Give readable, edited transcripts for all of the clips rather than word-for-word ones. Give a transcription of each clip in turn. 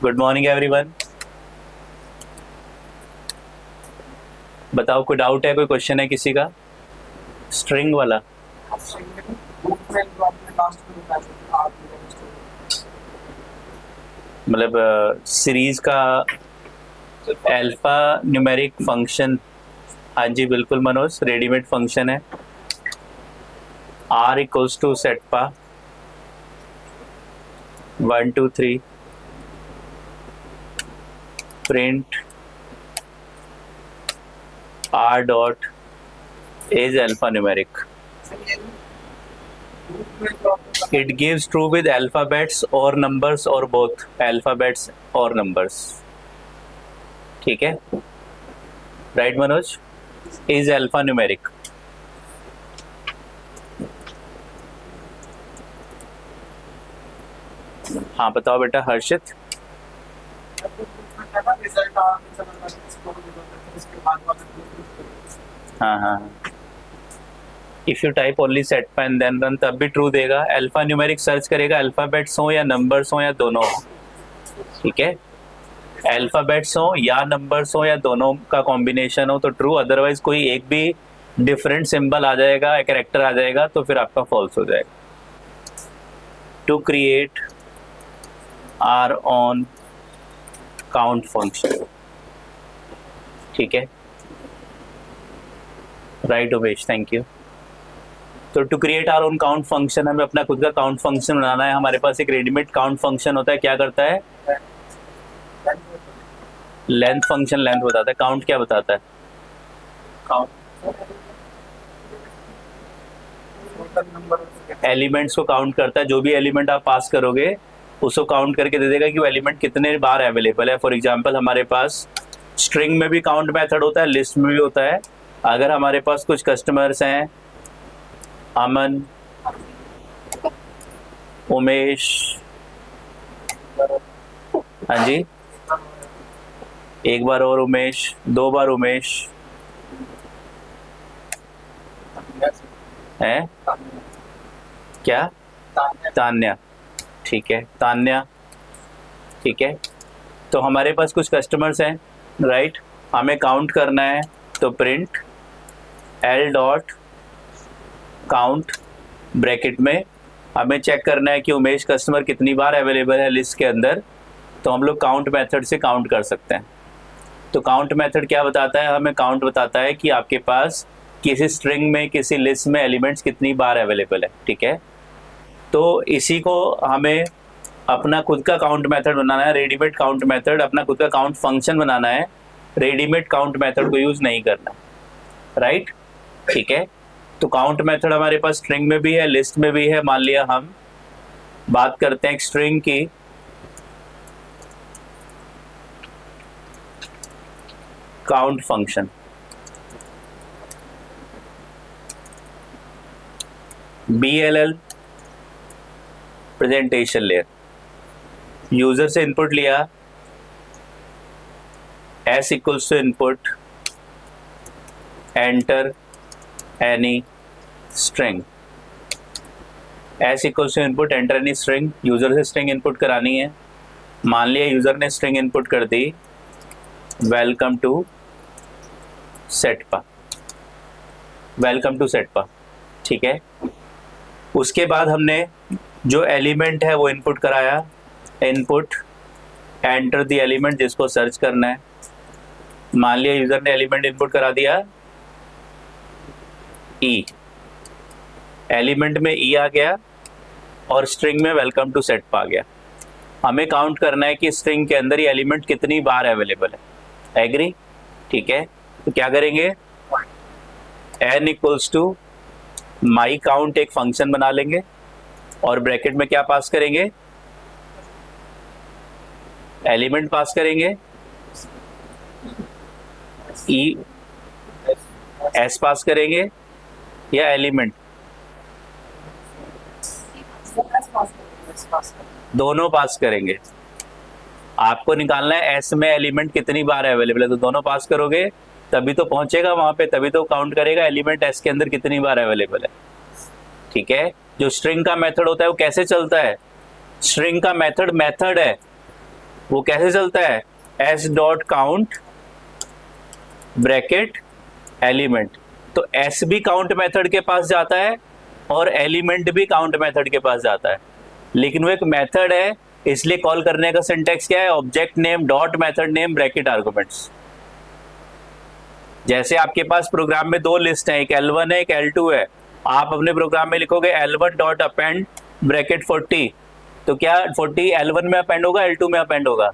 Good morning everyone. बताओ, कोई doubt है, कोई क्वेश्चन है किसी का? स्ट्रिंग वाला मतलब सीरीज का अल्फा न्यूमेरिक फंक्शन। हाँ जी बिल्कुल मनोज, रेडीमेड फंक्शन है। r इक्वल्स टू सेट पा 1 2 3 print r dot is alphanumeric. It gives true with alphabets or numbers or both alphabets or numbers. ठीक है, राइट मनोज? is alphanumeric. हाँ बताओ बेटा हर्षित। हाँ हाँ, if you type only set पा एंड देन रन तब भी ट्रू देगा। अल्फा न्यूमेरिक सर्च करेगा अल्फाबेट्स हो या नंबर्स हो या दोनों हो। ठीक है, अल्फाबेट्स हो या नंबर्स हो या दोनों का कॉम्बिनेशन हो तो ट्रू, अदरवाइज कोई एक भी डिफरेंट सिंबल आ जाएगा, एक कैरेक्टर आ जाएगा तो फिर आपका फॉल्स हो जाएगा। To create our own count function. ठीक है, राइट उमेश, थैंक यू। तो to create our own count function, हमें अपना खुद का काउंट फंक्शन बनाना है। हमारे पास एक रेडीमेड काउंट फंक्शन होता है, क्या करता है? लेंथ फंक्शन लेंथ बताता है। काउंट क्या बताता है? एलिमेंट्स को काउंट करता है। जो भी एलिमेंट आप पास करोगे उसको काउंट करके दे देगा कि वो एलिमेंट कितने बार अवेलेबल है। फॉर एग्जांपल हमारे पास स्ट्रिंग में भी काउंट मेथड होता है, लिस्ट में भी होता है। अगर हमारे पास कुछ कस्टमर्स हैं, अमन, उमेश, हाँ जी, एक बार और उमेश, दो बार उमेश है, क्या? तान्या। ठीक है, तान्या। ठीक है, तो हमारे पास कुछ कस्टमर्स हैं, राइट? हमें काउंट करना है तो print L dot count bracket में हमें चेक करना है कि उमेश कस्टमर कितनी बार अवेलेबल है लिस्ट के अंदर। तो हम लोग काउंट मेथड से काउंट कर सकते हैं। तो काउंट मेथड क्या बताता है? हमें काउंट बताता है कि आपके पास किसी स्ट्रिंग में, किसी लिस्ट में एलिमेंट्स कितनी बार अवेलेबल है। ठीक है, तो इसी को हमें अपना खुद का काउंट मेथड बनाना है, रेडीमेड काउंट मेथड, अपना खुद का काउंट फंक्शन बनाना है। रेडीमेड काउंट मेथड को यूज नहीं करना, राइट? ठीक है, तो काउंट मेथड हमारे पास स्ट्रिंग में भी है, लिस्ट में भी है। मान लिया हम बात करते हैं स्ट्रिंग की, count function. BLL presentation layer, user से इनपुट लिया, S equals to input enter any string. S equals to input enter any string, user से स्ट्रिंग इनपुट करानी है। मान लिया यूजर ने स्ट्रिंग इनपुट कर दी, वेलकम टू सेटपा, वेलकम टू सेटपा। ठीक है, उसके बाद हमने जो एलिमेंट है वो इनपुट कराया, इनपुट एंटर द एलिमेंट जिसको सर्च करना है। मान लिया यूजर ने एलिमेंट इनपुट करा दिया ई, एलिमेंट में ई आ गया और स्ट्रिंग में वेलकम टू सेट पा गया। हमें काउंट करना है कि स्ट्रिंग के अंदर ये एलिमेंट कितनी बार अवेलेबल है। एग्री? ठीक है, तो क्या करेंगे? n equals to my count एक फंक्शन बना लेंगे और ब्रैकेट में क्या पास करेंगे? एलिमेंट पास करेंगे, ई एस पास करेंगे या एलिमेंट? दोनों पास करेंगे। आपको निकालना है एस में एलिमेंट कितनी बार अवेलेबल है, तो दोनों पास करोगे तभी तो पहुंचेगा वहां पे, तभी तो काउंट करेगा एलिमेंट एस के अंदर कितनी बार अवेलेबल है। ठीक है, जो स्ट्रिंग का मेथड होता है वो कैसे चलता है? स्ट्रिंग का मेथड है, वो कैसे चलता है, S dot count bracket element. तो एस भी काउंट मेथड के पास जाता है और एलिमेंट भी काउंट मेथड के पास जाता है, लेकिन वो एक मेथड है, इसलिए कॉल करने का सिंटेक्स क्या है, object name dot method name bracket arguments. जैसे आपके पास प्रोग्राम में दो लिस्ट है, एक L1 है एक L2 है, आप अपने प्रोग्राम में लिखोगे L1 डॉट अपेंड ब्रैकेट 40, तो क्या 40 L1 में अपेंड होगा L2 में अपेंड होगा,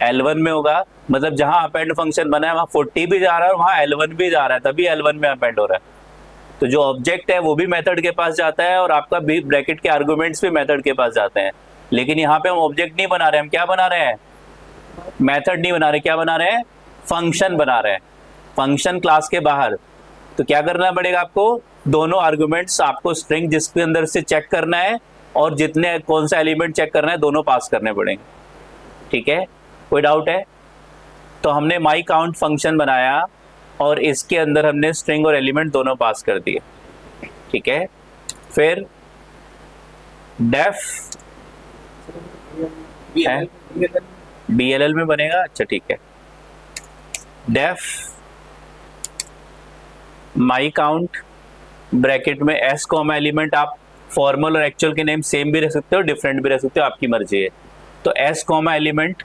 L1 में होगा, मतलब जहां अपेंड फंक्शन बना है वहां 40 भी जा रहा है और वहां L1 भी जा रहा है, तभी L1 में अपेंड हो रहा है। तो जो ऑब्जेक्ट है वो भी मेथड के पास जाता है और आपका भी ब्रैकेट के आर्गुमेंट्स भी मेथड के पास जाते हैं, लेकिन यहाँ पे हम ऑब्जेक्ट नहीं बना रहे, हम क्या बना रहे हैं, मेथड नहीं बना रहे, क्या बना रहे हैं, फंक्शन बना रहे हैं, फंक्शन क्लास के बाहर। तो क्या करना पड़ेगा आपको, दोनों आर्गुमेंट्स आपको स्ट्रिंग जिसके अंदर से चेक करना है और जितने कौन सा एलिमेंट चेक करना है दोनों पास करने पड़ेंगे। ठीक है, कोई डाउट है? तो हमने माई काउंट फंक्शन बनाया और इसके अंदर हमने स्ट्रिंग और एलिमेंट दोनों पास कर दिए। ठीक है, फिर डेफ है, DLL में बनेगा, अच्छा ठीक है, डेफ माई काउंट ब्रैकेट में एस कॉमा एलिमेंट, आप फॉर्मल और एक्चुअल के नेम सेम भी रख सकते हो, डिफरेंट भी रख सकते हो, आपकी मर्जी है। तो एस कॉमा एलिमेंट,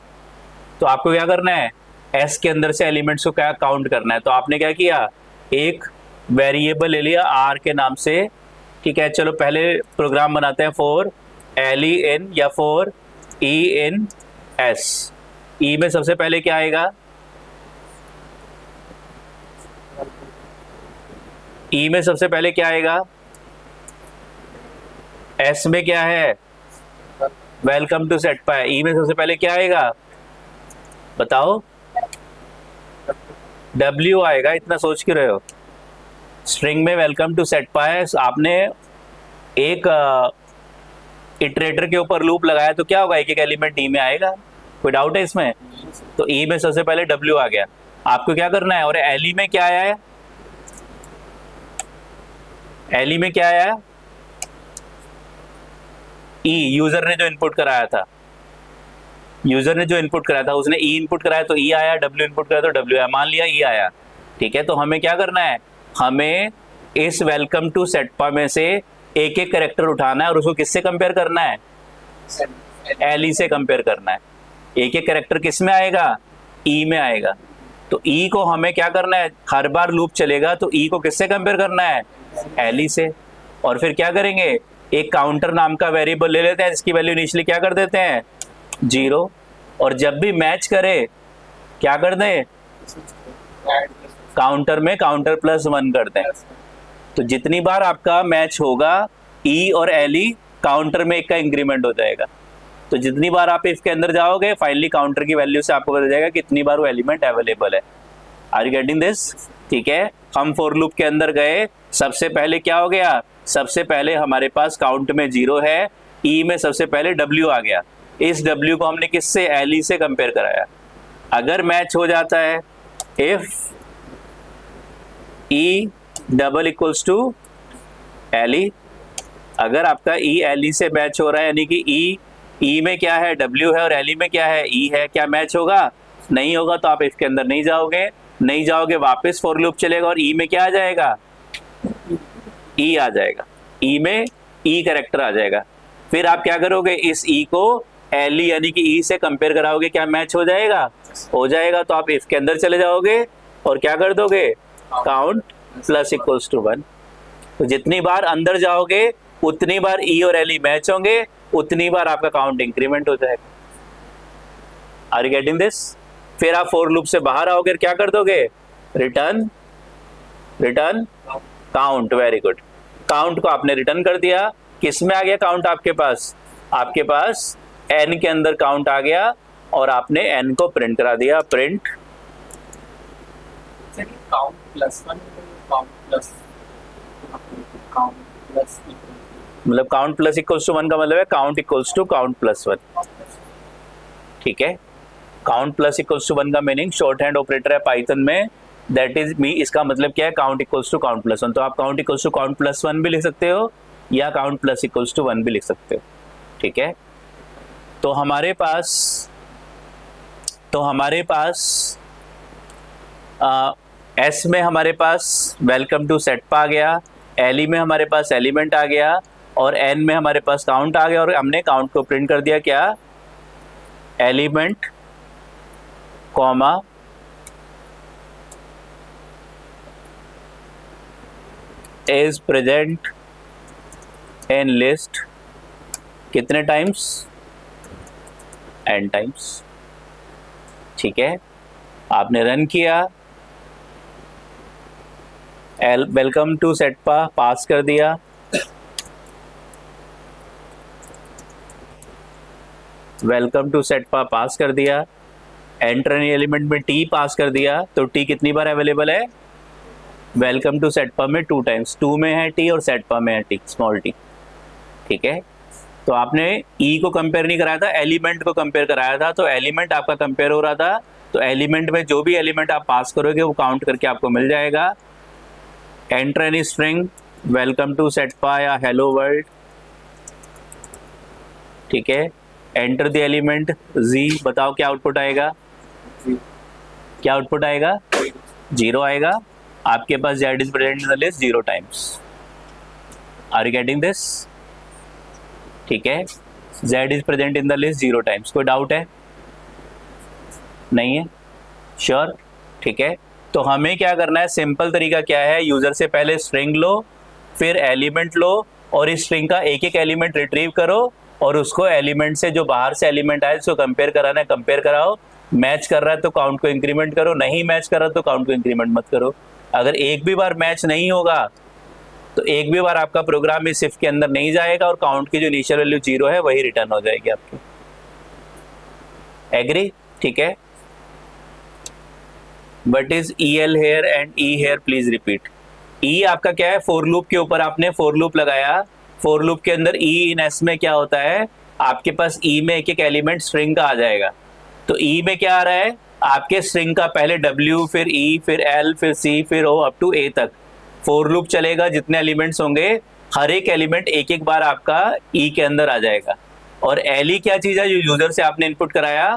तो आपको क्या करना है, एस के अंदर से एलिमेंट्स को क्या काउंट करना है। तो आपने क्या किया, एक वेरिएबल ले लिया आर के नाम से। ठीक है, चलो पहले प्रोग्राम बनाते हैं फॉर एल ई इन या फॉर ई इन एस। ई में सबसे पहले क्या आएगा, ई में सबसे पहले क्या आएगा, एस में क्या है, वेलकम टू सेट पाई। ई में सबसे पहले क्या आएगा बताओ, W आएगा, इतना सोच क्यों रहे हो। स्ट्रिंग में वेलकम टू सेट पाई, आपने एक इटरेटर के ऊपर लूप लगाया तो क्या होगा, एक एक एलिमेंट ई में आएगा, कोई डाउट है इसमें। तो ई में सबसे पहले W आ गया, आपको क्या करना है, और एल ई में क्या आया है, एल ई में क्या आया, ई यूजर ने जो इनपुट कराया था, यूजर ने जो इनपुट कराया था उसने ई इनपुट कराया तो ई आया, डब्ल्यू इनपुट कराया तो डब्ल्यू आया, मान लिया ई आया। ठीक है, तो हमें क्या करना है, हमें इस वेलकम टू सेटपा में से एक एक कैरेक्टर उठाना है और उसको किससे कंपेयर करना है, एल ई से कंपेयर करना है। एक एक कैरेक्टर किस में आएगा, ई में आएगा। तो ई को हमें क्या करना है, हर बार लूप चलेगा तो ई को किससे कंपेयर करना है, एल ई से। और फिर क्या करेंगे, एक काउंटर नाम का वेरिएबल ले लेते हैं जिसकी वैल्यू इनिशियली क्या कर देते हैं 0, और जब भी मैच करे क्या कर दें, काउंटर में काउंटर प्लस 1 कर दें। तो जितनी बार आपका मैच होगा ई और एल ई काउंटर में एक का इंक्रीमेंट हो जाएगा। तो जितनी बार आप इसके अंदर जाओगे फाइनली काउंटर की वैल्यू से आपको पता जाएगा कितनी बार वो एलिमेंट अवेलेबल है। Are you getting this? ठीक है, हम फॉर लूप के अंदर गए, सबसे पहले क्या हो गया, सबसे पहले हमारे पास काउंट में 0 है, ई में सबसे पहले W आ गया, इस W को हमने किससे, एल ई से कंपेयर कराया। अगर मैच हो जाता है, if E double equals to L E, अगर आपका ई एल ई से मैच हो रहा है, यानी कि ई में क्या है, W है और एल ई में क्या है, ई है, क्या मैच होगा, नहीं होगा, तो आप इसके अंदर नहीं जाओगे, नहीं जाओगे वापस फॉर लूप चलेगा और ई में क्या आ जाएगा, ई आ जाएगा, ई में ई कैरेक्टर आ जाएगा। फिर आप क्या करोगे, इस ई को एल ई यानी कि ई से कंपेयर कराओगे, क्या मैच हो जाएगा, हो जाएगा, तो आप इफ के अंदर चले जाओगे और क्या कर दोगे, काउंट प्लस इक्वल्स टू 1। तो जितनी बार अंदर जाओगे उतनी बार ई और एल ई मैच होंगे, उतनी बार आपका काउंट इंक्रीमेंट हो जाएगा। Are you getting this? फिर आप फॉर लूप से बाहर आओगे, क्या कर दोगे, return count. Very good, count को आपने रिटर्न कर दिया, किस में आ गया काउंट, आपके पास n के अंदर काउंट आ गया और आपने n को प्रिंट करा दिया, प्रिंट काउंट प्लस 1, मतलब काउंट प्लस इक्वल्स टू 1 का मतलब है count equals to count plus 1। ठीक है, काउंट प्लस इक्वल्स टू 1 का मीनिंग शॉर्ट हैंड ऑपरेटर है पाइथन में, दैट इज मी, इसका मतलब क्या है, count equals to count plus 1। तो आप count equals to count plus 1 भी लिख सकते हो या काउंट प्लस इक्वल्स टू 1 भी लिख सकते हो। ठीक है, तो हमारे पास तो हमारे पास एस में हमारे पास वेलकम टू सेटपा आ गया, एल में हमारे पास एलिमेंट आ गया, और एन में हमारे पास काउंट आ गया, और हमने काउंट को प्रिंट कर दिया क्या, element comma is present in list कितने टाइम्स, n टाइम्स। ठीक है, आपने रन किया, वेलकम टू सेटपा पास कर दिया, वेलकम टू सेटपा पास कर दिया, एंटर एनी एलिमेंट में टी पास कर दिया, तो टी कितनी बार अवेलेबल है, वेलकम टू सेटपा में 2 टाइम्स, 2 में है टी और सेटपा में है टी, स्मॉल टी। ठीक है, तो आपने ई को कंपेयर नहीं कराया था, एलिमेंट को कंपेयर कराया था, तो एलिमेंट आपका कंपेयर हो रहा था, तो एलिमेंट में जो भी एलिमेंट आप पास करोगे वो काउंट करके आपको मिल जाएगा। Enter any string welcome to सेटपा या हेलो वर्ल्ड। ठीक है, एंटर द एलिमेंट जी, बताओ क्या आउटपुट आएगा, क्या आउटपुट आएगा, 0 आएगा। आपके पास z is present in the list 0 times. Are you getting this? ठीक है, z is present in the list 0 times. कोई डाउट है? नहीं है? श्योर? ठीक है, तो हमें क्या करना है, सिंपल तरीका क्या है, यूजर से पहले स्ट्रिंग लो, फिर एलिमेंट लो, और इस स्ट्रिंग का एक एक एलिमेंट रिट्रीव करो, और उसको एलिमेंट से जो बाहर से एलिमेंट आए उसको कंपेयर कराना है, कंपेयर कराओ, मैच कर रहा है तो काउंट को इंक्रीमेंट करो, नहीं मैच कर रहा तो काउंट को इंक्रीमेंट मत करो। अगर एक भी बार मैच नहीं होगा तो एक भी बार आपका प्रोग्राम इस इफ के अंदर नहीं जाएगा, और काउंट की जो इनिशियल वैल्यू 0 है वही रिटर्न हो जाएगी आपकी। एग्री? ठीक है, but is EL here and E here, please repeat. E आपका क्या है, फॉर लूप के ऊपर आपने फॉर लूप लगाया, फॉर लूप के अंदर E इन S में क्या होता है, आपके पास E में एक एक एलिमेंट स्ट्रिंग का आ जाएगा, तो E में क्या आ रहा है, आपके स्ट्रिंग का पहले W, फिर E, फिर L, फिर C, फिर O अप टू A तक फॉर लूप चलेगा, जितने एलिमेंट्स होंगे हर एक एलिमेंट एक एक बार आपका E के अंदर आ जाएगा। और LE क्या चीज़ है, जो यूजर से आपने इनपुट कराया,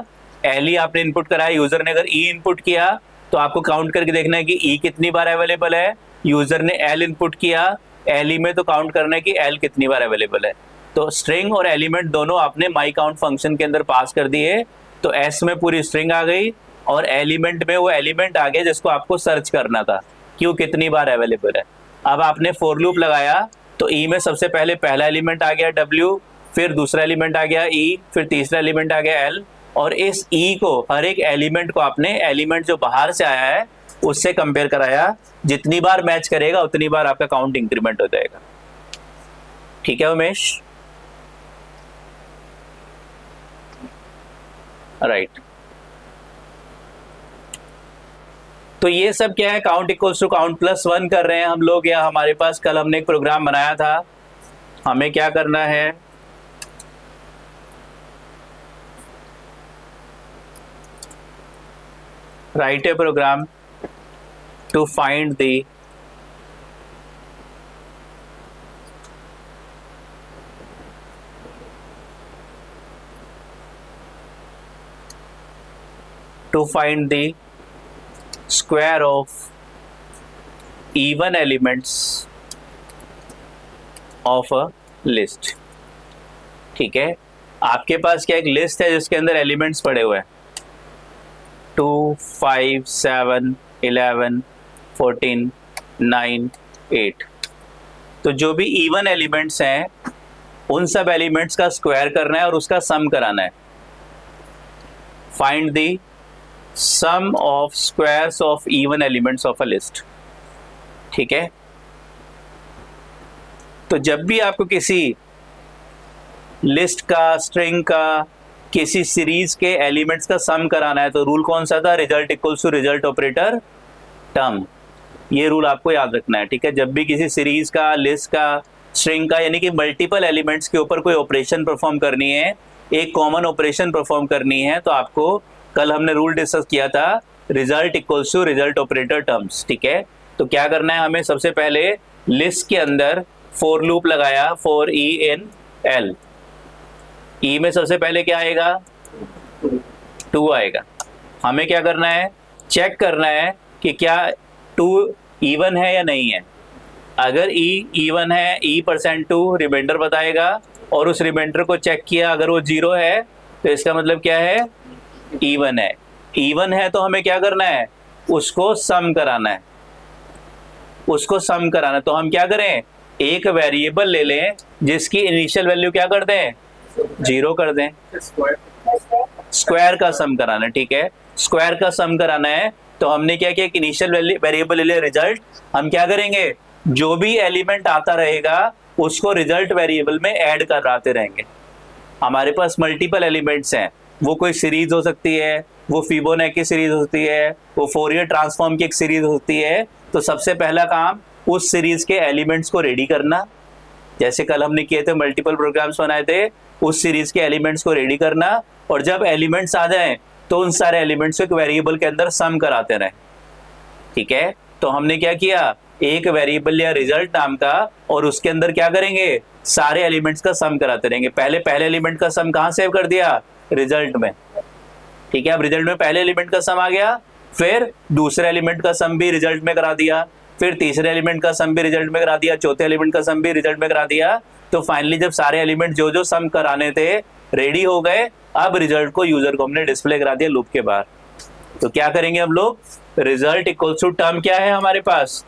LE आपने इनपुट कराया, यूजर ने अगर E इनपुट किया तो आपको काउंट करके देखना है कि E कितनी बार अवेलेबल है, यूजर ने L इनपुट किया LE में तो काउंट करना है कि L कितनी बार अवेलेबल है। तो स्ट्रिंग और एलिमेंट दोनों आपने माई काउंट फंक्शन के अंदर पास कर दिए, तो S में पूरी स्ट्रिंग आ गई, और एलिमेंट में वो एलिमेंट आ गया जिसको आपको सर्च करना था कि वो कितनी बार अवेलेबल है। अब आपने फॉर लूप लगाया, तो E में सबसे पहले पहला एलिमेंट आ गया W, फिर दूसरा एलिमेंट आ गया E, फिर तीसरा एलिमेंट आ गया L, और इस E को, हर एक एलिमेंट को आपने एलिमेंट जो बाहर से आया है उससे कंपेयर कराया, जितनी बार मैच करेगा उतनी बार आपका काउंट इंक्रीमेंट हो जाएगा। ठीक है उमेश? राइट, तो ये सब क्या है, count equals to count plus 1 कर रहे हैं हम लोग, या हमारे पास कल हमने एक प्रोग्राम बनाया था, हमें क्या करना है, write a program to find the square of even elements of a list। ठीक है, आपके पास क्या एक लिस्ट है जिसके अंदर एलिमेंट्स पड़े हुए हैं 2, 5, 7, 11, 14, 9, 8। तो जो भी इवन एलिमेंट्स हैं उन सब एलिमेंट्स का स्क्वायर करना है और उसका सम कराना है। Find the sum of squares of even elements of a list. ठीक है, तो जब भी आपको किसी लिस्ट का, स्ट्रिंग का, किसी सीरीज के एलिमेंट्स का सम कराना है, तो रूल कौन सा था, result equals to result operator term. ये रूल आपको याद रखना है। ठीक है, जब भी किसी सीरीज का, लिस्ट का, स्ट्रिंग का, यानी कि मल्टीपल एलिमेंट्स के ऊपर कोई ऑपरेशन परफॉर्म करनी है, एक कॉमन ऑपरेशन परफॉर्म करनी है, तो आपको, कल हमने रूल डिस्कस किया था, result equals to result operator terms. ठीक है, तो क्या करना है हमें, सबसे पहले लिस्ट के अंदर फॉर लूप लगाया, फॉर ई इन एल। ई में सबसे पहले क्या आएगा, 2 आएगा। हमें क्या करना है, चेक करना है कि क्या 2 इवन है या नहीं है। अगर ई इवन है, E%2 रिमाइंडर बताएगा, और उस रिमाइंडर को चेक किया, अगर वो 0 है तो इसका मतलब क्या है, इवन है। इवन है तो हमें क्या करना है, उसको सम कराना है, उसको सम कराना है। तो हम क्या करें, एक वेरिएबल ले लें जिसकी इनिशियल वैल्यू क्या कर दें, 0 कर दें। स्क्वायर का सम कराना है, ठीक है, स्क्वायर का सम कराना है। तो हमने क्या किया, इनिशियल वेरिएबल ले लिया रिजल्ट। हम क्या करेंगे, जो भी एलिमेंट आता रहेगा उसको रिजल्ट वेरिएबल में ऐड कराते रहेंगे। हमारे पास मल्टीपल एलिमेंट्स हैं, वो कोई सीरीज हो सकती है, वो फिबोनाची सीरीज हो सकती है, वो फोरियर ट्रांसफॉर्म की एक सीरीज होती है। तो सबसे पहला काम उस सीरीज के एलिमेंट्स को रेडी करना, जैसे कल हमने किए थे, मल्टीपल प्रोग्राम्स बनाए थे, उस सीरीज के एलिमेंट्स को रेडी करना। और जब एलिमेंट्स आ जाएं तो उन सारे एलिमेंट्स को एक वेरिएबल के अंदर सम कराते रहें, ठीक है। तो हमने क्या किया, एक वेरिएबल या रिजल्ट नाम का, और उसके अंदर क्या करेंगे, सारे एलिमेंट्स का सम कराते रहेंगे। पहले एलिमेंट का सम कहाँ सेव कर दिया, रिजल्ट में, ठीक है। अब रिजल्ट में पहले एलिमेंट का सम आ गया, फिर दूसरे एलिमेंट का सम भी रिजल्ट में करा दिया, फिर तीसरे एलिमेंट का सम भी रिजल्ट में करा दिया, चौथे एलिमेंट का सम भी रिजल्ट में करा दिया। तो फाइनली जब सारे एलिमेंट जो जो सम कराने थे रेडी हो गए, अब रिजल्ट को यूजर को हमने डिस्प्ले करा दिया लूप के बाहर। तो क्या करेंगे हम लोग, रिजल्ट इक्वल्स टू टर्म क्या है हमारे पास,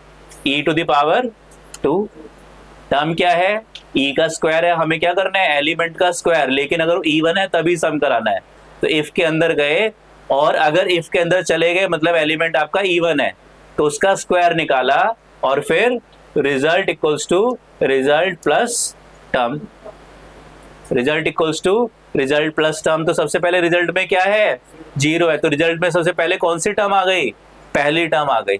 e⁻²। टर्म क्या है, e का स्क्वायर है। हमें क्या करना है, एलिमेंट का स्क्वायर, लेकिन अगर इवन है तभी सम कराना है। तो इफ के अंदर गए, और अगर इफ के अंदर चले गए मतलब एलिमेंट आपका इवन है, तो उसका स्क्वायर निकाला, और फिर result equals to result plus term. Result equals to result plus term. तो सबसे पहले रिजल्ट में क्या है, 0 है, तो रिजल्ट में सबसे पहले कौन सी टर्म आ गई, पहली टर्म आ गई।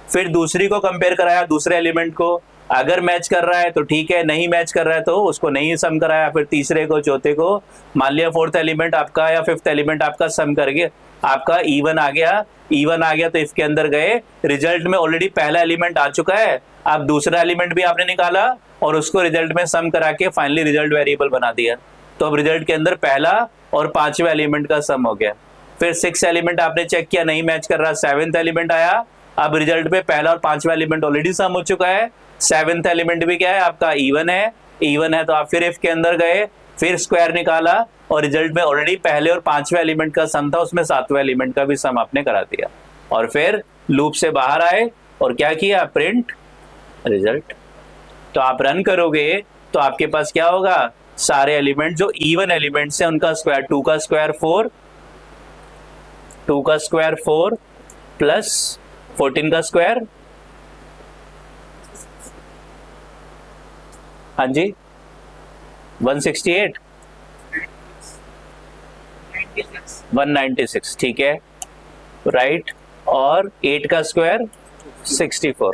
फिर दूसरी को कंपेयर कराया दूसरे एलिमेंट को, अगर मैच कर रहा है तो ठीक है, नहीं मैच कर रहा है तो उसको नहीं सम कराया। फिर तीसरे को, चौथे को, मान लिया फोर्थ एलिमेंट आपका या फिफ्थ एलिमेंट आपका सम करके आपका इवन आ गया। इवन आ गया तो इफ के अंदर गए, रिजल्ट में ऑलरेडी पहला एलिमेंट आ चुका है, अब दूसरा एलिमेंट भी आपने निकाला और उसको रिजल्ट में सम करा के फाइनली रिजल्ट वेरिएबल बना दिया। तो अब रिजल्ट के अंदर पहला और पांचवें एलिमेंट का सम हो गया। फिर 6 एलिमेंट आपने चेक किया, नहीं मैच कर रहा, 7th एलिमेंट आया। अब रिजल्ट में पहला और पांचवा एलिमेंट ऑलरेडी सम हो चुका है, 7th एलिमेंट भी क्या है आपका, इवन है। इवन है तो आप फिर इफ के अंदर गए, फिर स्क्वायर निकाला, और रिजल्ट में ऑलरेडी पहले और पांचवें एलिमेंट का सम था, उसमें 7वें एलिमेंट का भी सम आपने करा दिया। और फिर लूप से बाहर आए और क्या किया, प्रिंट रिजल्ट। तो आप रन करोगे तो आपके पास क्या होगा, सारे एलिमेंट जो इवन एलिमेंट्स हैं उनका स्क्वायर, 2 का स्क्वायर 4, 2 का स्क्वायर 4 प्लस 14 का स्क्वायर, हाँ जी 168 196, ठीक है राइट। और 8 का स्क्वायर 64,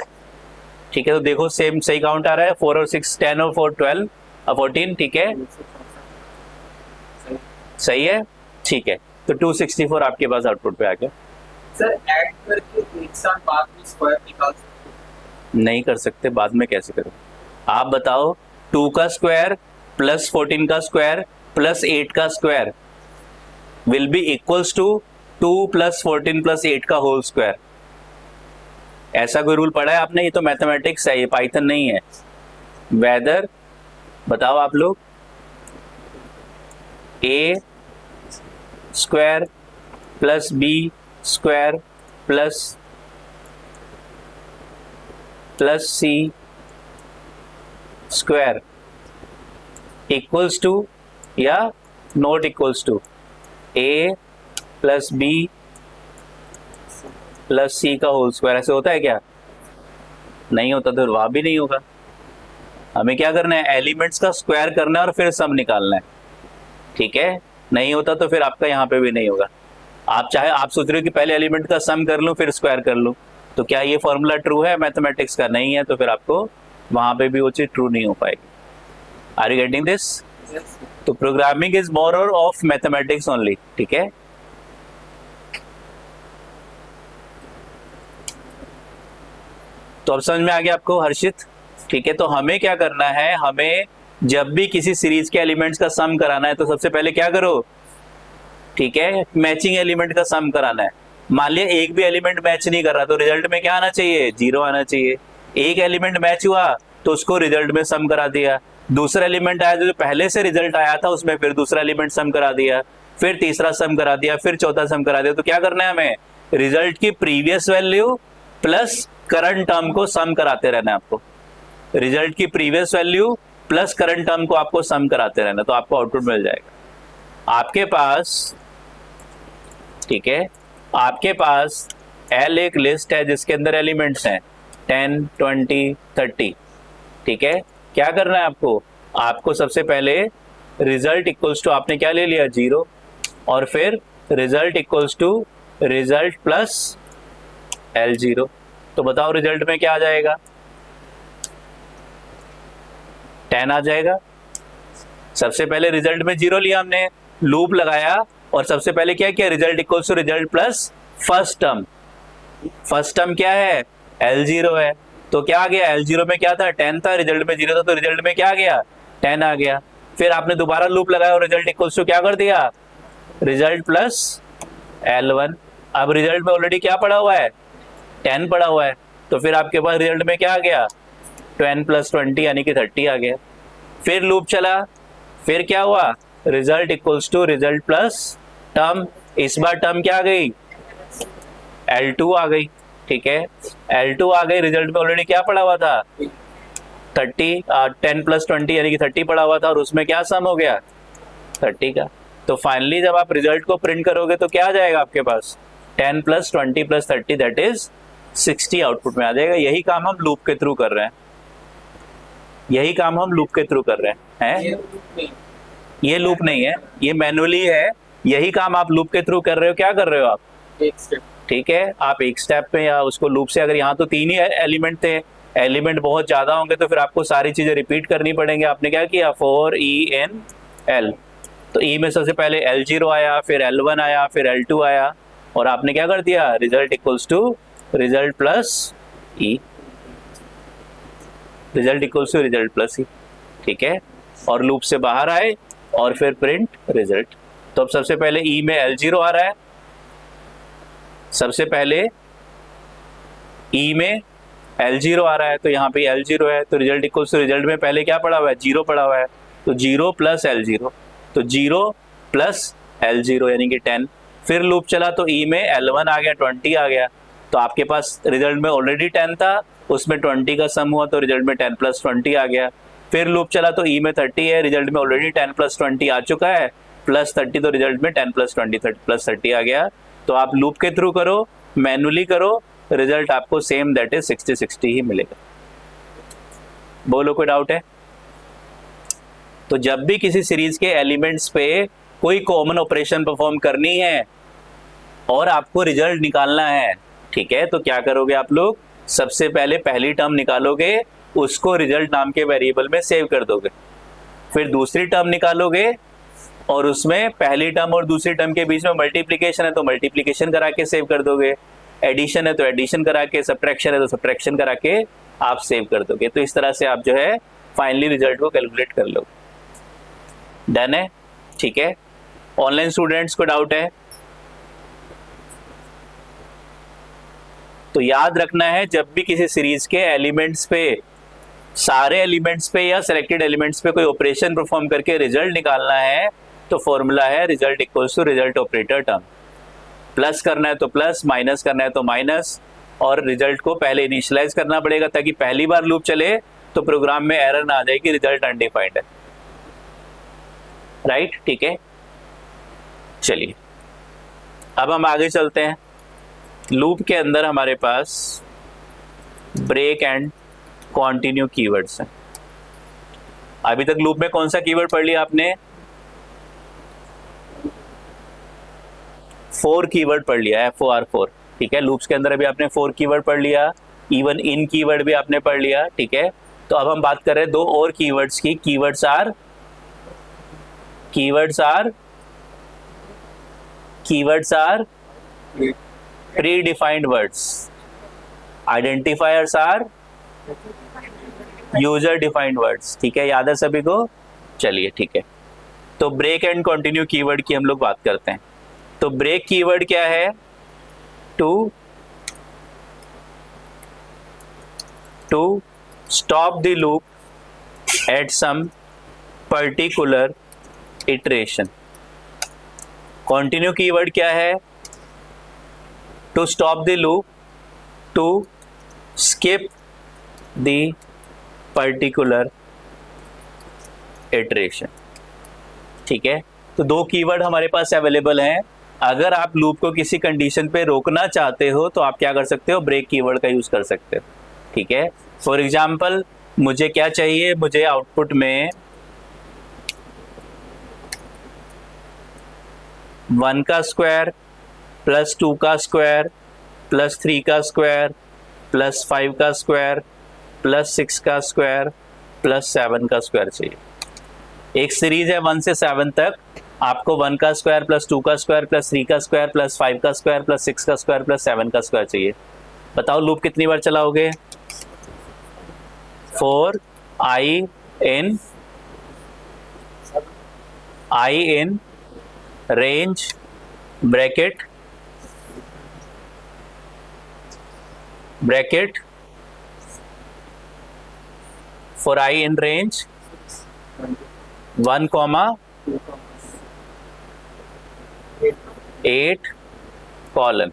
ठीक है। तो देखो सेम सही काउंट आ रहा है, 4 और 6 10 और 4 12 और 14, ठीक है सही है, ठीक है। तो 264 आपके पास आउटपुट पे आ गया। सर ऐड करके एक साथ बाद में स्क्वायर निकाल सकते? नहीं कर सकते, बाद में कैसे करो आप बताओ। 2 का स्क्वायर प्लस 14 का स्क्वायर प्लस 8 का square will be equals to 2 plus 14 plus 8 का होल स्क्वायर। ऐसा कोई रूल पढ़ा है आपने? ये तो मैथमेटिक्स है, ये पाइथन नहीं है। वेदर बताओ आप लोग, a square plus b square plus c square equals to या not equals to a plus b plus c का होल स्क्वायर। ऐसे होता है क्या? नहीं होता, तो वहां भी नहीं होगा। हमें क्या करना है, एलिमेंट्स का स्क्वायर करना है और फिर सम निकालना है, ठीक है। नहीं होता तो फिर आपका यहाँ पे भी नहीं होगा। आप चाहे आप सोच रहे हो कि पहले एलिमेंट का सम कर लूं फिर स्क्वायर कर लूं, तो क्या ये फॉर्मूला ट्रू है मैथमेटिक्स का? नहीं है, तो फिर आपको वहां पे भी वो चीज ट्रू नहीं हो पाएगी। Are you getting this? तो प्रोग्रामिंग इज मोर और ऑफ मैथमेटिक्स ओनली, ठीक है। तो अब समझ में आ गया आपको हर्षित? ठीक है। तो हमें क्या करना है, हमें जब भी किसी सीरीज के एलिमेंट्स का सम कराना है तो सबसे पहले क्या करो, ठीक है, मैचिंग एलिमेंट का सम कराना है। मान लिया एक भी एलिमेंट मैच नहीं कर रहा तो रिजल्ट में क्या आना चाहिए, 0 आना चाहिए। एक एलिमेंट मैच हुआ तो उसको रिजल्ट में सम करा दिया, दूसरा एलिमेंट आया जो पहले से रिजल्ट आया था उसमें फिर दूसरा एलिमेंट सम करा दिया, फिर तीसरा सम करा दिया, फिर चौथा सम करा दिया। तो क्या करना है हमें, रिजल्ट की previous value plus current term को सम कराते रहना है आपको। रिजल्ट की previous value plus current term को आपको सम कराते रहना, तो आपको आउटपुट मिल जाएगा। आपके पास, ठीक है, आपके पास L एक लिस्ट है जिसके अंदर एलिमेंट्स हैं 10, 20, 30। ठीक है, क्या करना है आपको, आपको सबसे पहले रिजल्ट इक्वल्स टू आपने क्या ले लिया 0, और फिर result equals to result plus L0। तो बताओ रिजल्ट में क्या आ जाएगा, 10 आ जाएगा। सबसे पहले रिजल्ट में 0 लिया हमने, लूप लगाया और सबसे पहले क्या किया, result equals to result plus first term. First term क्या है, L0 है, तो क्या आ गया, L0 में क्या था 10 था, रिजल्ट में 0 था, तो रिजल्ट में क्या आ गया 10 आ गया। फिर आपने दोबारा लूप लगाया और रिजल्ट इक्वल्स टू क्या कर दिया, रिजल्ट प्लस L1। अब रिजल्ट में ऑलरेडी क्या पड़ा हुआ है, 10 पड़ा हुआ है, तो फिर आपके पास रिजल्ट में क्या आ गया 10 + 20 यानी कि 30 आ गया। फिर लूप चला, फिर क्या हुआ, result equals to result plus term, इस बार टर्म क्या आ गई, L2 आ गई। ठीक है, L2 आ गई, रिजल्ट में ऑलरेडी क्या पड़ा हुआ था 30, 10 + 20 यानी कि 30 पड़ा हुआ था, और उसमें क्या सम हो गया 30 का। तो फाइनली जब आप रिजल्ट को प्रिंट करोगे तो क्या आ जाएगा आपके पास, 10 + 20 + 30 दैट इज 60 आउटपुट में आ जाएगा। यही काम हम लूप के थ्रू कर रहे हैं, यही काम हम लूप के थ्रू कर रहे हैं। ये लूप नहीं है, ये मैनुअली है, यही काम आप लूप के थ्रू कर रहे हो। क्या कर रहे हो आप, एक स्टेप, ठीक है, आप एक स्टेप पे या उसको लूप से, अगर यहाँ तो 3 ही एलिमेंट थे, एलिमेंट बहुत ज्यादा होंगे तो फिर आपको सारी चीजें रिपीट करनी पड़ेंगी। आपने क्या किया 4 E N L, तो E में सबसे पहले L0 आया, फिर L1 आया, फिर L2 आया, और आपने क्या कर दिया, result equals to result plus E, result equals to result plus E। ठीक है, और लूप से बाहर आए और फिर प्रिंट रिजल्ट। तो अब सबसे पहले E में L0 आ रहा है, सबसे पहले E में L0 आ रहा है, तो यहाँ पे L0 है, तो रिजल्ट इक्वल्स टू रिजल्ट में पहले क्या पड़ा हुआ है 0 पड़ा हुआ है, तो 0 + L0, तो 0 + L0 यानी कि 10। फिर लूप चला तो E में L1 आ गया, 20 आ गया, तो आपके पास रिजल्ट में ऑलरेडी 10 था, उसमें 20 का सम हुआ तो रिजल्ट में 10 + 20 आ गया। फिर लूप चला तो E में 30 है, रिजल्ट में ऑलरेडी 10 + 20 आ चुका है, प्लस 30, तो रिजल्ट में 10 + 20 + 30 आ गया। तो आप लूप के थ्रू करो, मैनुअली करो, रिजल्ट आपको सेम दैट इज 60 ही मिलेगा। बोलो कोई डाउट है? तो जब भी किसी सीरीज के एलिमेंट्स पे कोई कॉमन ऑपरेशन परफॉर्म करनी है और आपको रिजल्ट निकालना है, ठीक है, तो क्या करोगे आप लोग, सबसे पहले पहली टर्म निकालोगे, उसको रिजल्ट नाम के वेरिएबल में सेव कर दोगे, फिर दूसरी टर्म निकालोगे और उसमें पहली टर्म और दूसरी टर्म के बीच में मल्टीप्लिकेशन है तो मल्टीप्लिकेशन करा के सेव कर दोगे, एडिशन है तो एडिशन करा के, सब्ट्रैक्शन है तो सब्ट्रैक्शन करा के आप सेव कर दोगे। तो इस तरह से आप जो है फाइनली रिजल्ट को कैलकुलेट कर लोगे। डन है? ठीक है, ऑनलाइन स्टूडेंट्स को डाउट है तो याद रखना है, जब भी किसी सीरीज के एलिमेंट्स पे, सारे एलिमेंट्स पे या सिलेक्टेड एलिमेंट्स पे कोई ऑपरेशन परफॉर्म करके रिजल्ट निकालना है तो फॉर्मूला है result equals to result operator term. Plus करना है तो प्लस, माइनस करना है तो माइनस, और रिजल्ट को पहले इनिशियलाइज करना पड़ेगा ताकि पहली बार लूप चले तो प्रोग्राम में एरर ना आ जाए कि रिजल्ट अनडिफाइंड है। राइट? ठीक है, चलिए अब हम आगे चलते हैं। लूप के अंदर हमारे पास ब्रेक एंड कंटिन्यू कीवर्ड्स हैं। अभी तक लूप में कौन सा कीवर्ड पढ़ लिया आपने? 4 कीवर्ड पढ़ लिया, FOR4। ठीक है, लूप्स के अंदर अभी आपने 4 कीवर्ड पढ़ लिया, इवन इन कीवर्ड भी आपने पढ़ लिया। ठीक है, तो अब हम बात कर रहे हैं 2 और कीवर्ड्स की। Keywords are predefined words, identifiers are user defined words. ठीक है, याद है सभी को? चलिए ठीक है, तो ब्रेक एंड कंटिन्यू कीवर्ड की हम लोग बात करते हैं। तो ब्रेक कीवर्ड क्या है? To stop the loop at some particular iteration. Continue keyword क्या है? To stop the loop, to skip the particular iteration. ठीक है, तो दो कीवर्ड हमारे पास अवेलेबल हैं। अगर आप लूप को किसी कंडीशन पे रोकना चाहते हो तो आप क्या कर सकते हो? ब्रेक कीवर्ड का यूज कर सकते हो। ठीक है, फॉर एग्जाम्पल मुझे क्या चाहिए? मुझे आउटपुट में 1 का स्क्वायर प्लस 2 का स्क्वायर प्लस 3 का स्क्वायर प्लस 5 का स्क्वायर प्लस 6 का स्क्वायर प्लस 7 का स्क्वायर चाहिए। एक सीरीज है 1 से 7 तक। आपको 1 का स्क्वायर प्लस 2 का स्क्वायर प्लस 3 का स्क्वायर प्लस 5 का स्क्वायर प्लस 6 का स्क्वायर प्लस 7 का स्क्वायर चाहिए। बताओ लूप कितनी बार चलाओगे? 4 i in range bracket 4 i in range 1, 8 colon.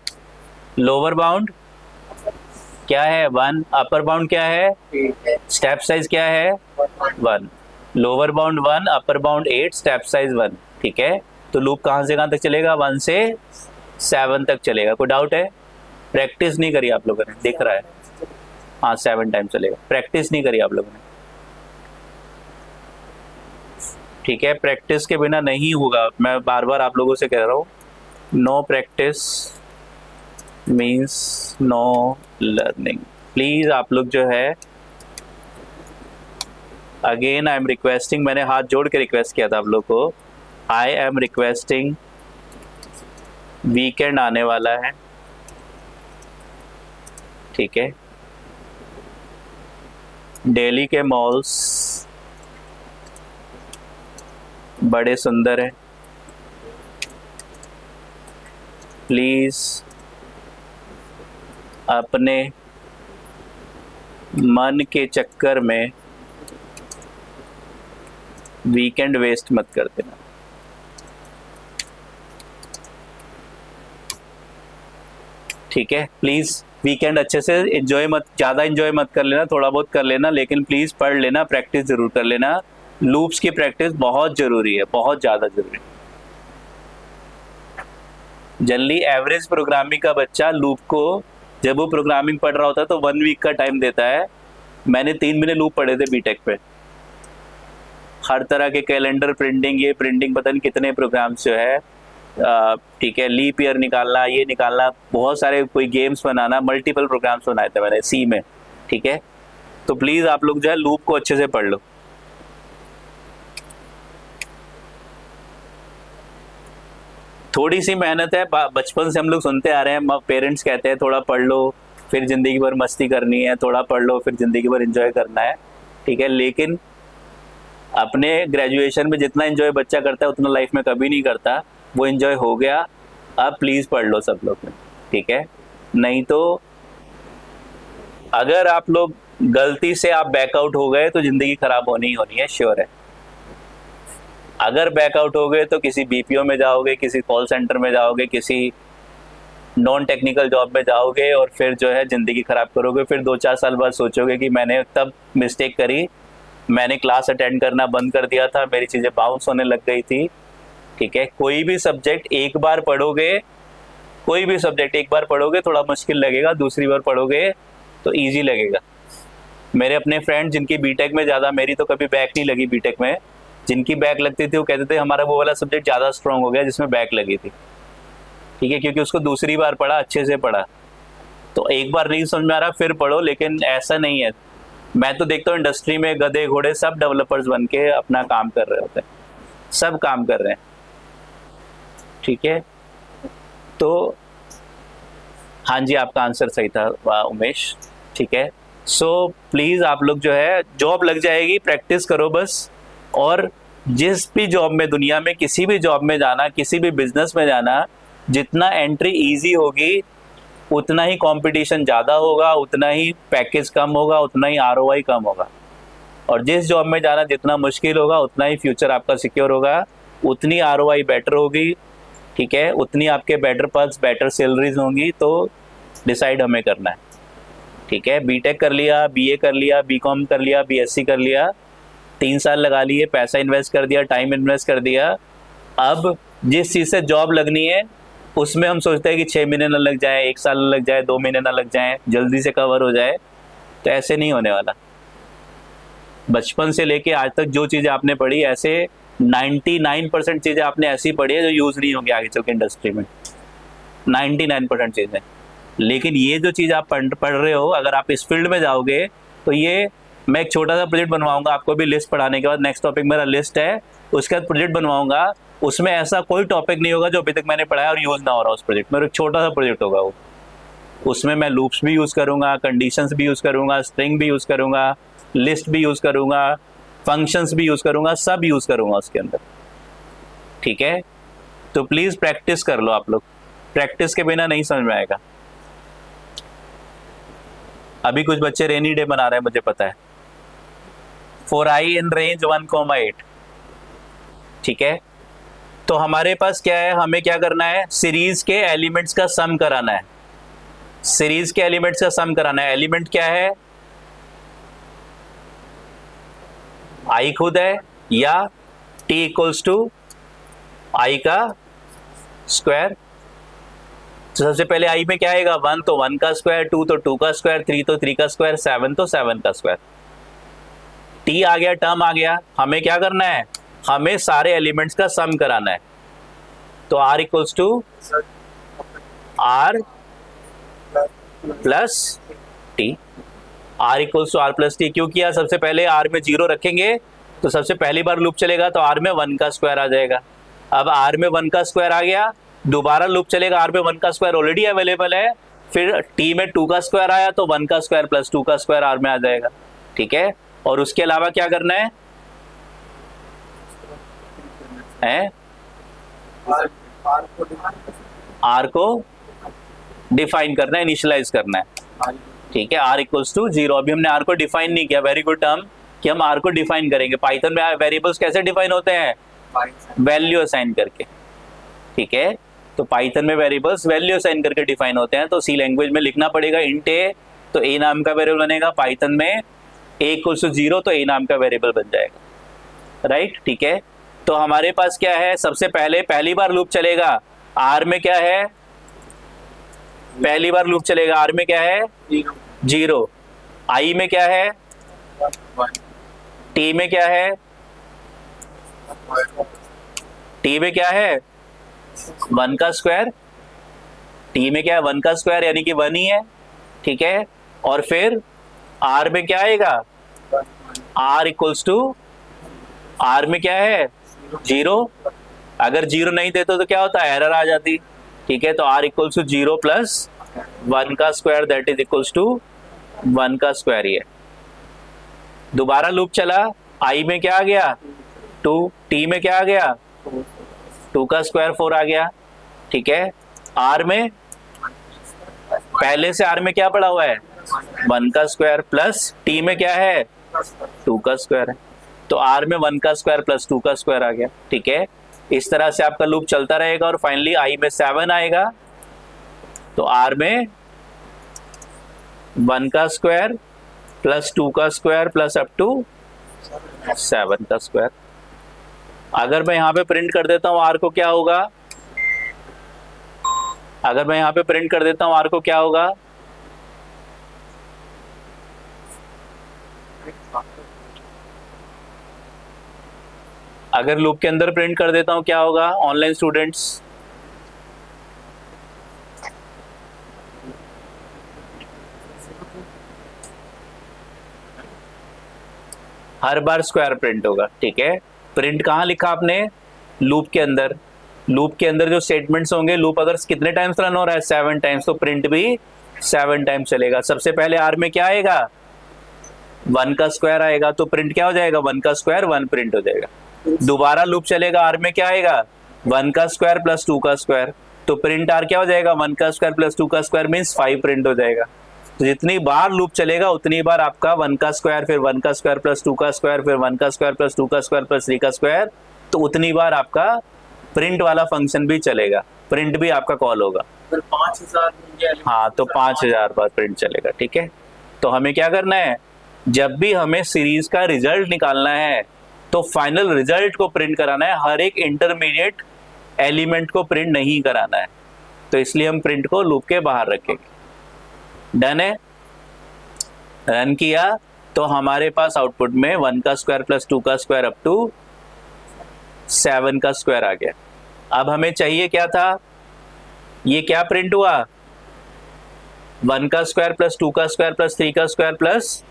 Lower bound क्या है? 1। अपर बाउंड क्या है? स्टेप साइज क्या है? 1। Lower bound 1, upper bound 8, step size 1। ठीक है, तो लूप कहां से कहां तक चलेगा? 1 से 7 तक चलेगा। कोई डाउट है? प्रैक्टिस नहीं करी आप लोगों ने, दिख रहा है। हाँ, 7 टाइम चलेगा। प्रैक्टिस नहीं करी आप लोगों ने। ठीक है, प्रैक्टिस के बिना नहीं होगा। मैं बार बार आप लोगों से कह रहा हूँ, know practice means know learning. Please आप लोग जो है, अगेन आई एम रिक्वेस्टिंग, मैंने हाथ जोड़ के रिक्वेस्ट किया था आप लोग को, आई एम रिक्वेस्टिंग, वीकेंड आने वाला है। ठीक है, दिल्ली के मॉल्स बड़े सुंदर हैं। प्लीज अपने मन के चक्कर में वीकेंड वेस्ट मत कर देना। ठीक है, प्लीज वीकेंड अच्छे से एंजॉय मत, ज़्यादा एंजॉय मत कर लेना, थोड़ा बहुत कर लेना, लेकिन प्लीज़ पढ़ लेना, प्रैक्टिस ज़रूर कर लेना। लूप्स की प्रैक्टिस बहुत ज़रूरी है, बहुत ज़्यादा ज़रूरी है। जनरली एवरेज प्रोग्रामिंग का बच्चा लूप को, जब वो प्रोग्रामिंग पढ़ रहा होता है तो 1 वीक का टाइम देता है। मैंने 3 महीने लूप पढ़े थे बीटेक पे। हर तरह के कैलेंडर प्रिंटिंग, ये प्रिंटिंग, पता नहीं कितने प्रोग्राम्स जो है, ठीक है, लीप ईयर निकालना, ये निकालना, बहुत सारे, कोई गेम्स बनाना, मल्टीपल प्रोग्राम्स बनाए थे मैंने सी में। ठीक है, तो प्लीज़ आप लोग जो है लूप को अच्छे से पढ़ लो। थोड़ी सी मेहनत है, बचपन से हम लोग सुनते आ रहे हैं, पेरेंट्स कहते हैं थोड़ा पढ़ लो फिर ज़िंदगी भर मस्ती करनी है, थोड़ा पढ़ लो फिर ज़िंदगी भर एंजॉय करना है। ठीक है, लेकिन अपने ग्रेजुएशन में जितना एंजॉय बच्चा करता है उतना लाइफ में कभी नहीं करता। वो एंजॉय हो गया, अब प्लीज़ पढ़ लो सब लोग। ठीक है, नहीं तो अगर आप लोग गलती से आप बैकआउट हो गए तो ज़िंदगी ख़राब होनी ही होनी है, श्योर है। अगर बैकआउट हो गए तो किसी बीपीओ में जाओगे, किसी कॉल सेंटर में जाओगे, किसी नॉन टेक्निकल जॉब में जाओगे और फिर जो है ज़िंदगी ख़राब करोगे। फिर 2-4 साल बाद सोचोगे कि मैंने तब मिस्टेक करी, मैंने क्लास अटेंड करना बंद कर दिया था, मेरी चीज़ें बाउंस होने लग गई थी। ठीक है, कोई भी सब्जेक्ट एक बार पढ़ोगे, कोई भी सब्जेक्ट एक बार पढ़ोगे थोड़ा मुश्किल लगेगा, दूसरी बार पढ़ोगे तो ईजी लगेगा। मेरे अपने फ्रेंड जिनकी बीटेक में ज़्यादा, मेरी तो कभी बैक नहीं लगी बीटेक में, जिनकी बैक लगती थी वो कहते थे हमारा वो वाला सब्जेक्ट ज़्यादा स्ट्रॉन्ग हो गया जिसमें बैक लगी थी। ठीक है, क्योंकि उसको दूसरी बार पढ़ा, अच्छे से पढ़ा। तो एक बार नहीं समझ में आ रहा फिर पढ़ो, लेकिन ऐसा नहीं है। मैं तो देखता हूँ इंडस्ट्री में गधे घोड़े सब डेवलपर्स बन के अपना काम कर रहे होते हैं, सब काम कर रहे हैं। ठीक है, तो हाँ जी, आपका आंसर सही था उमेश। ठीक है, सो प्लीज़ आप लोग जो है, जॉब लग जाएगी, प्रैक्टिस करो बस। और जिस भी जॉब में, दुनिया में किसी भी जॉब में जाना, किसी भी बिजनेस में जाना, जितना एंट्री इजी होगी उतना ही कंपटीशन ज़्यादा होगा, उतना ही पैकेज कम होगा, उतना ही आरओआई कम होगा। और जिस जॉब में जाना जितना मुश्किल होगा उतना ही फ्यूचर आपका सिक्योर होगा, उतनी आरओआई बेटर होगी, ठीक है, उतनी आपके बेटर पर्क्स बेटर सैलरीज होंगी। तो डिसाइड हमें करना है, ठीक है। बीटेक कर लिया, बीए कर लिया, बीकॉम कर लिया, बीएससी कर लिया, 3 साल लगा लिए, पैसा इन्वेस्ट कर दिया, टाइम इन्वेस्ट कर दिया। अब जिस चीज़ से जॉब लगनी है उसमें हम सोचते हैं कि 6 महीने ना लग जाए, 1 साल ना लग जाए, 2 महीने ना लग जाए, जल्दी से कवर हो जाए। तो ऐसे नहीं होने वाला। बचपन से लेके आज तक जो चीज़ें आपने पढ़ी, ऐसे 99% चीज़ें आपने ऐसी पढ़ी है जो यूज़ नहीं होंगी आगे चल के इंडस्ट्री में, 99% चीज़ें। लेकिन ये जो चीज़ आप पढ़ रहे हो, अगर आप इस फील्ड में जाओगे तो ये, मैं एक छोटा सा प्रोजेक्ट बनवाऊंगा आपको भी लिस्ट पढ़ाने के बाद, नेक्स्ट टॉपिक मेरा लिस्ट है, उसके बाद प्रोजेक्ट बनवाऊंगा, उसमें ऐसा कोई टॉपिक नहीं होगा जो अभी तक मैंने पढ़ाया और यूज़ ना हो रहा उस प्रोजेक्ट में। एक छोटा सा प्रोजेक्ट होगा वो, उसमें मैं लूप्स भी यूज़ करूँगा, कंडीशंस भी यूज़ करूँगा, स्ट्रिंग भी यूज़ करूँगा, लिस्ट भी यूज़ करूँगा, फंक्शंस भी यूज़ करूँगा, सब यूज़ करूँगा उसके अंदर, ठीक है। तो प्लीज़ प्रैक्टिस कर लो आप लोग, प्रैक्टिस के बिना नहीं समझ में आएगा। अभी कुछ बच्चे रेनी डे बना रहे हैं, मुझे पता है। फॉर आई इन रेंज 1,8, ठीक है। तो हमारे पास क्या है, हमें क्या करना है, सीरीज के एलिमेंट्स का सम कराना है, सीरीज के एलिमेंट्स का सम कराना है। एलिमेंट क्या है, आई खुद है या t इक्वल्स टू आई का स्क्वायर। तो सबसे पहले आई में क्या आएगा, 1 तो 1 का स्क्वायर, 2 तो 2 का स्क्वायर, 3 तो 3 का स्क्वायर, 7 तो 7 का स्क्वायर। t आ गया, टर्म आ गया, हमें क्या करना है, हमें सारे एलिमेंट्स का सम कराना है। तो r equals to r plus T, r equals to r plus T. क्यों किया, सबसे पहले r में 0 रखेंगे तो सबसे पहली बार लूप चलेगा तो r में 1 का स्क्वायर आ जाएगा। अब r में 1 का स्क्वायर आ गया, दोबारा लूप चलेगा, r में 1 का स्क्वायर ऑलरेडी अवेलेबल है, फिर t में 2 का स्क्वायर आया तो 1 का स्क्वायर प्लस 2 का स्क्वायर r में आ जाएगा, ठीक है। और उसके अलावा क्या करना है, r को डिफाइन करना है, इनिशियलाइज करना है, ठीक है। r equals to 0। अभी हमने r को डिफाइन नहीं किया, वेरी गुड टर्म, कि हम r को डिफाइन करेंगे। पाइथन में वेरिएबल्स कैसे डिफाइन होते हैं, वैल्यू असाइन करके, ठीक है। तो पाइथन में वेरिएबल्स वैल्यू असाइन करके डिफाइन होते हैं। तो सी लैंग्वेज में लिखना पड़ेगा इंट a, तो a नाम का वेरिएबल बनेगा। पाइथन में a इक्वल्स टू 0 तो a नाम का वेरिएबल बन जाएगा, राइट, ठीक है। तो हमारे पास क्या है, सबसे पहले पहली बार लूप चलेगा, r में क्या है, पहली बार लूप चलेगा, r में क्या है 0, i में क्या है, t में क्या है, t में क्या है 1 का स्क्वायर, t में क्या है 1 का स्क्वायर यानी कि 1 ही है, ठीक है। और फिर r में क्या आएगा, r इक्वल्स टू, r में क्या है 0, अगर 0 नहीं देते तो क्या होता है, एरर आ जाती, ठीक है। तो r इक्वल्स टू 0 प्लस 1 का square that is equals to 1 का स्क्वायर ही है। दोबारा लूप चला, i में क्या आ गया 2, t में क्या आ गया 2 का स्क्वायर 4 आ गया, ठीक है। r में पहले से r में क्या पड़ा हुआ है 1 का स्क्वायर, प्लस t में क्या है 2 का स्क्वायर है, तो r में 1 का स्क्वायर प्लस 2 का स्क्वायर आ गया, ठीक है। इस तरह से आपका लूप चलता रहेगा और फाइनली i में 7 आएगा, तो r में 1 का स्क्वायर प्लस 2 का स्क्वायर प्लस अप टू 7 का स्क्वायर। अगर मैं यहाँ पे प्रिंट कर देता हूँ r को क्या होगा, अगर मैं यहाँ पे प्रिंट कर देता हूँ r को क्या होगा, अगर लूप के अंदर प्रिंट कर देता हूँ क्या होगा ऑनलाइन स्टूडेंट्स, हर बार स्क्वायर प्रिंट होगा, ठीक है। प्रिंट कहाँ लिखा आपने, लूप के अंदर, लूप के अंदर जो स्टेटमेंट्स होंगे, लूप अगर कितने टाइम्स रन हो रहा है 7 टाइम्स, तो प्रिंट भी 7 टाइम्स चलेगा। सबसे पहले r में क्या आएगा 1 का स्क्वायर आएगा, तो प्रिंट क्या हो जाएगा 1 का स्क्वायर 1 प्रिंट हो जाएगा। दोबारा लूप चलेगा, r में क्या आएगा 1 का स्क्वायर प्लस 2 का स्क्वायर, तो प्रिंट आर क्या हो जाएगा, 1 का स्क्वायर प्लस 2 का स्क्वायर मीन्स 5 प्रिंट हो जाएगा। तो जितनी बार लूप चलेगा उतनी बार आपका 1 का स्क्वायर, फिर 1 का स्क्वायर प्लस 2 का स्क्वायर, फिर 1 का स्क्वायर प्लस 2 का स्क्वायर प्लस 3 का स्क्वायर, तो उतनी बार आपका प्रिंट वाला फंक्शन भी चलेगा, प्रिंट भी आपका कॉल होगा। 5000 हाँ, तो 5000 बार प्रिंट चलेगा। ठीक है, तो हमें क्या करना है, जब भी हमें सीरीज का रिजल्ट निकालना है तो फाइनल रिजल्ट को प्रिंट कराना है, हर एक इंटरमीडिएट एलिमेंट को प्रिंट नहीं कराना है। तो इसलिए हम प्रिंट को लूप के बाहर रखेंगे। डन है, रन किया तो हमारे पास आउटपुट में 1 का स्क्वायर प्लस 2 का स्क्वायर अप टू 7 का स्क्वायर आ गया। अब हमें चाहिए क्या था, ये क्या प्रिंट हुआ, 1 का स्क्वायर प्लस 2 का स्क्वायर प्लस 3 का स्क्वायर प्लस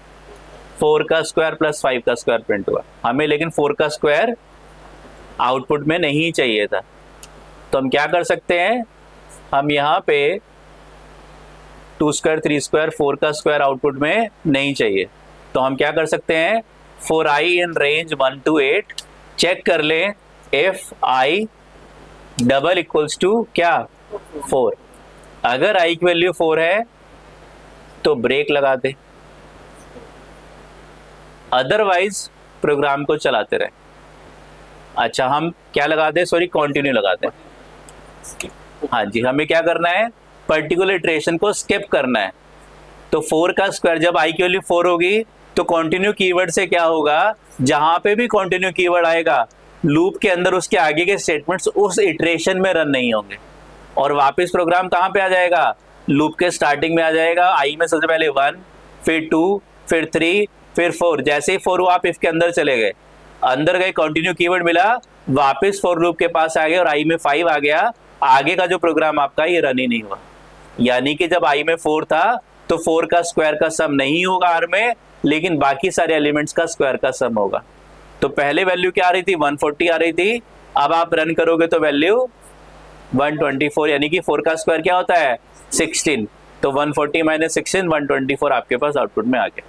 4 का स्क्वायर प्लस 5 का स्क्वायर प्रिंट हुआ। हमें लेकिन 4 का स्क्वायर आउटपुट में नहीं चाहिए था, तो हम क्या कर सकते हैं, हम यहाँ पे 2 स्क्वायर 3 स्क्वायर 4 का स्क्वायर आउटपुट में नहीं चाहिए, तो हम क्या कर सकते हैं, for I in range 1 to 8 check कर लें if I double equals to क्या 4। अगर आई की वैल्यू 4 है तो ब्रेक लगा दे, अदरवाइज प्रोग्राम को चलाते रहे। अच्छा, हम क्या लगा दे, सॉरी कंटिन्यू लगा दें। हाँ जी, हमें क्या करना है, पर्टिकुलर इटरेशन को स्किप करना है। तो 4 का स्क्वायर, जब आई की वैल्यू 4 होगी तो कंटिन्यू कीवर्ड से क्या होगा, जहां पे भी कंटिन्यू कीवर्ड आएगा लूप के अंदर उसके आगे के स्टेटमेंट्स उस इटरेशन में रन नहीं होंगे, और वापस प्रोग्राम कहां पे आ जाएगा, लूप के स्टार्टिंग में आ जाएगा। आई में सबसे पहले 1, फिर 2, फिर 3, फिर 4। जैसे ही 4 हुआ आप इफ के अंदर चले गए, अंदर गए, कंटिन्यू कीवर्ड मिला, वापस फॉर लूप के पास आ गए और आई में 5 आ गया। आगे का जो प्रोग्राम आपका ये रन ही नहीं हुआ, यानी कि जब आई में 4 था तो 4 का स्क्वायर का सम नहीं होगा आर में, लेकिन बाकी सारे एलिमेंट्स का स्क्वायर का सम होगा। तो पहले वैल्यू क्या आ रही थी, 140 आ रही थी, अब आप रन करोगे तो वैल्यू 124, यानी कि 4 का स्क्वायर क्या होता है 16, तो 140 माइनस 16 124 आपके पास आउटपुट में आ गया।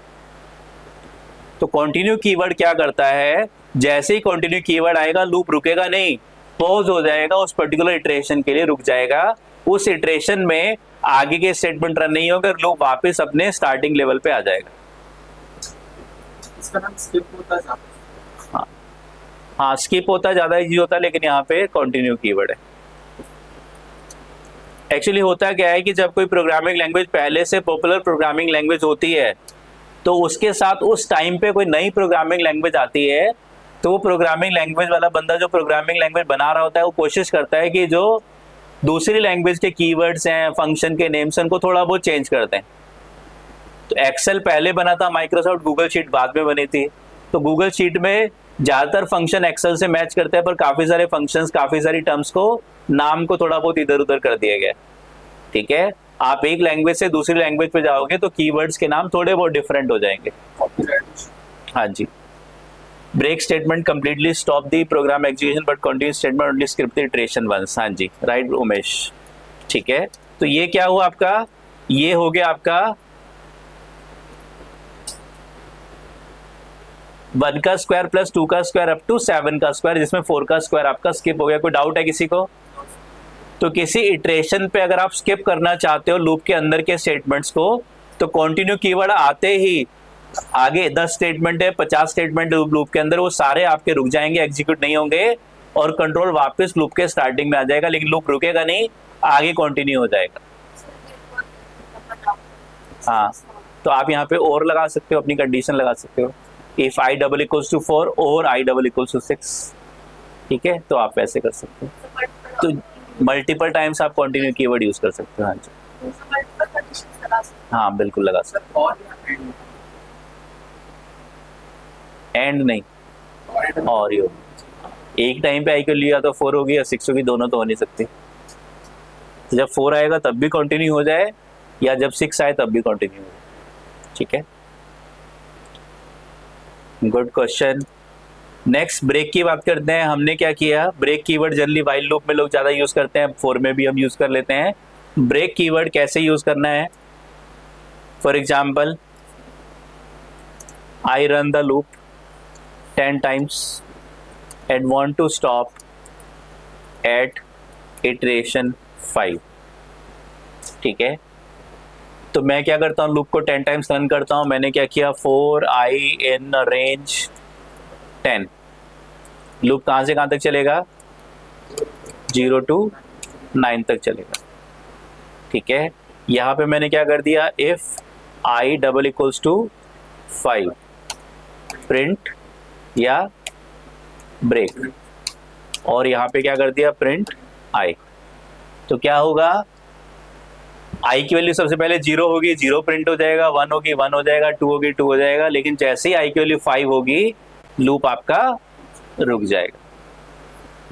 तो कंटिन्यू कीवर्ड क्या करता है, जैसे ही कंटिन्यू कीवर्ड आएगा लूप रुकेगा नहीं, पॉज हो जाएगा, उस पर्टिकुलर इटरेशन के लिए रुक जाएगा। उस इटरेशन में आगे के स्टेटमेंट रन नहीं होगा, लूप वापस अपने स्टार्टिंग लेवल पे आ जाएगा। इसका नाम स्किप होता है। हाँ हाँ, स्किप होता है, ज्यादा इजी होता है, लेकिन यहाँ पे कंटिन्यू कीवर्ड है। एक्चुअली होता क्या है कि जब कोई प्रोग्रामिंग लैंग्वेज पहले से पॉपुलर प्रोग्रामिंग लैंग्वेज होती है तो उसके साथ उस टाइम पे कोई नई प्रोग्रामिंग लैंग्वेज आती है, तो वो प्रोग्रामिंग लैंग्वेज वाला बंदा जो प्रोग्रामिंग लैंग्वेज बना रहा होता है वो कोशिश करता है कि जो दूसरी लैंग्वेज के कीवर्ड्स हैं, फंक्शन के नेम्स, उनको थोड़ा बहुत चेंज करते हैं। तो एक्सेल पहले बना था माइक्रोसॉफ्ट, गूगल शीट बाद में बनी थी। तो गूगल शीट में ज़्यादातर फंक्शन एक्सेल से मैच करते हैं, पर काफ़ी सारे फंक्शंस, काफ़ी सारी टर्म्स को, नाम को थोड़ा बहुत इधर उधर कर दिया गया। ठीक है, आप एक लैंग्वेज से दूसरी लैंग्वेज पे जाओगे तो कीवर्ड्स के नाम थोड़े बहुत डिफरेंट हो जाएंगे। हाँ जी, break statement completely stop the program execution but continue statement only script the iteration once. हाँ जी, राइट उमेश। ठीक है, तो ये क्या हुआ आपका, ये हो गया आपका 1 का स्क्वायर प्लस 2 का स्क्वायर अप टू 7 का स्क्वायर, जिसमें 4 का स्क्वायर आपका स्किप हो गया। कोई डाउट है किसी को? तो किसी इटरेशन पे अगर आप स्किप करना चाहते हो लूप के अंदर के स्टेटमेंट्स को, तो कंटिन्यू कीवर्ड आते ही आगे 10 स्टेटमेंट है, 50 स्टेटमेंट लूप के अंदर, वो सारे आपके रुक जाएंगे, एग्जीक्यूट नहीं होंगे, और कंट्रोल वापस लूप के स्टार्टिंग में आ जाएगा, लेकिन लूप रुकेगा नहीं, आगे कंटिन्यू हो जाएगा। हाँ, तो आप यहाँ पे और लगा सकते हो, अपनी कंडीशन लगा सकते हो, if I double equals to 4 और आई डबल इक्वल्स टू 6। ठीक है, तो आप वैसे कर सकते हो। तो मल्टीपल टाइम्स आप कंटिन्यू कीवर्ड यूज कर सकते हो। हाँ जी, हाँ बिल्कुल लगा सकते हो। एंड नहीं, और यो एक टाइम पे आई को लिया तो 4 होगी या 6 होगी, दोनों तो हो नहीं सकती। तो जब 4 आएगा तब भी कंटिन्यू हो जाए, या जब 6 आए तब भी कंटिन्यू हो जाए। ठीक है, गुड क्वेश्चन। नेक्स्ट ब्रेक की बात करते हैं। हमने क्या किया, break keyword generally while loop में लोग ज्यादा यूज करते हैं, 4 में भी हम यूज कर लेते हैं। ब्रेक कीवर्ड कैसे यूज करना है, for example I run the loop 10 times and want to stop at iteration 5। ठीक है, तो मैं क्या करता हूँ, लूप को 10 टाइम्स रन करता हूँ। मैंने क्या किया, 4i in रेंज 10। लूप कहाँ से कहाँ तक चलेगा, 0 to 9 तक चलेगा। ठीक है, यहाँ पे मैंने क्या कर दिया, if i double equals to 5 print या ब्रेक, और यहाँ पे क्या कर दिया, प्रिंट i। तो क्या होगा, i की वैल्यू सबसे पहले 0 होगी, 0 प्रिंट हो जाएगा, 1 होगी 1 हो जाएगा, 2 होगी 2 हो जाएगा। लेकिन जैसे ही i की वैल्यू 5 होगी, लूप आपका रुक जाएगा,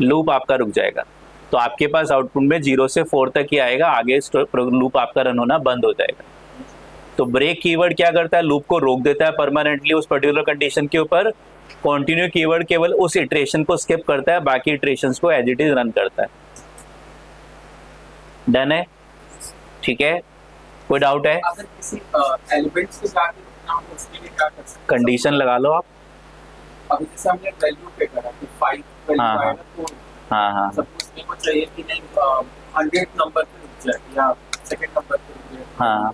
लूप आपका रुक जाएगा। तो आपके पास आउटपुट में 0 से 4 तक ही आएगा, आगे लूप आपका रन होना बंद हो जाएगा। तो ब्रेक कीवर्ड क्या करता है, लूप को रोक देता है परमानेंटली उस पर्टिकुलर कंडीशन के ऊपर। कंटिन्यू कीवर्ड केवल उस इटरेशन को स्किप करता है, बाकी इटरेशंस को एज इट इज रन करता है। डन है, ठीक है, कोई डाउट है? अगर किसी एलिमेंट्स को जाके रुकना हो उसके लिए क्या कर सकते हैं? कंडीशन लगा लो आप। अभी जैसे हमने वैल्यू पे करा कि 5 वैल्यू हाँ, आएगा तो हाँ सपोज मेरे को चाहिए कि नहीं 100 नंबर पे रुक जाए या सेकंड नंबर पे रुक जाए। हाँ,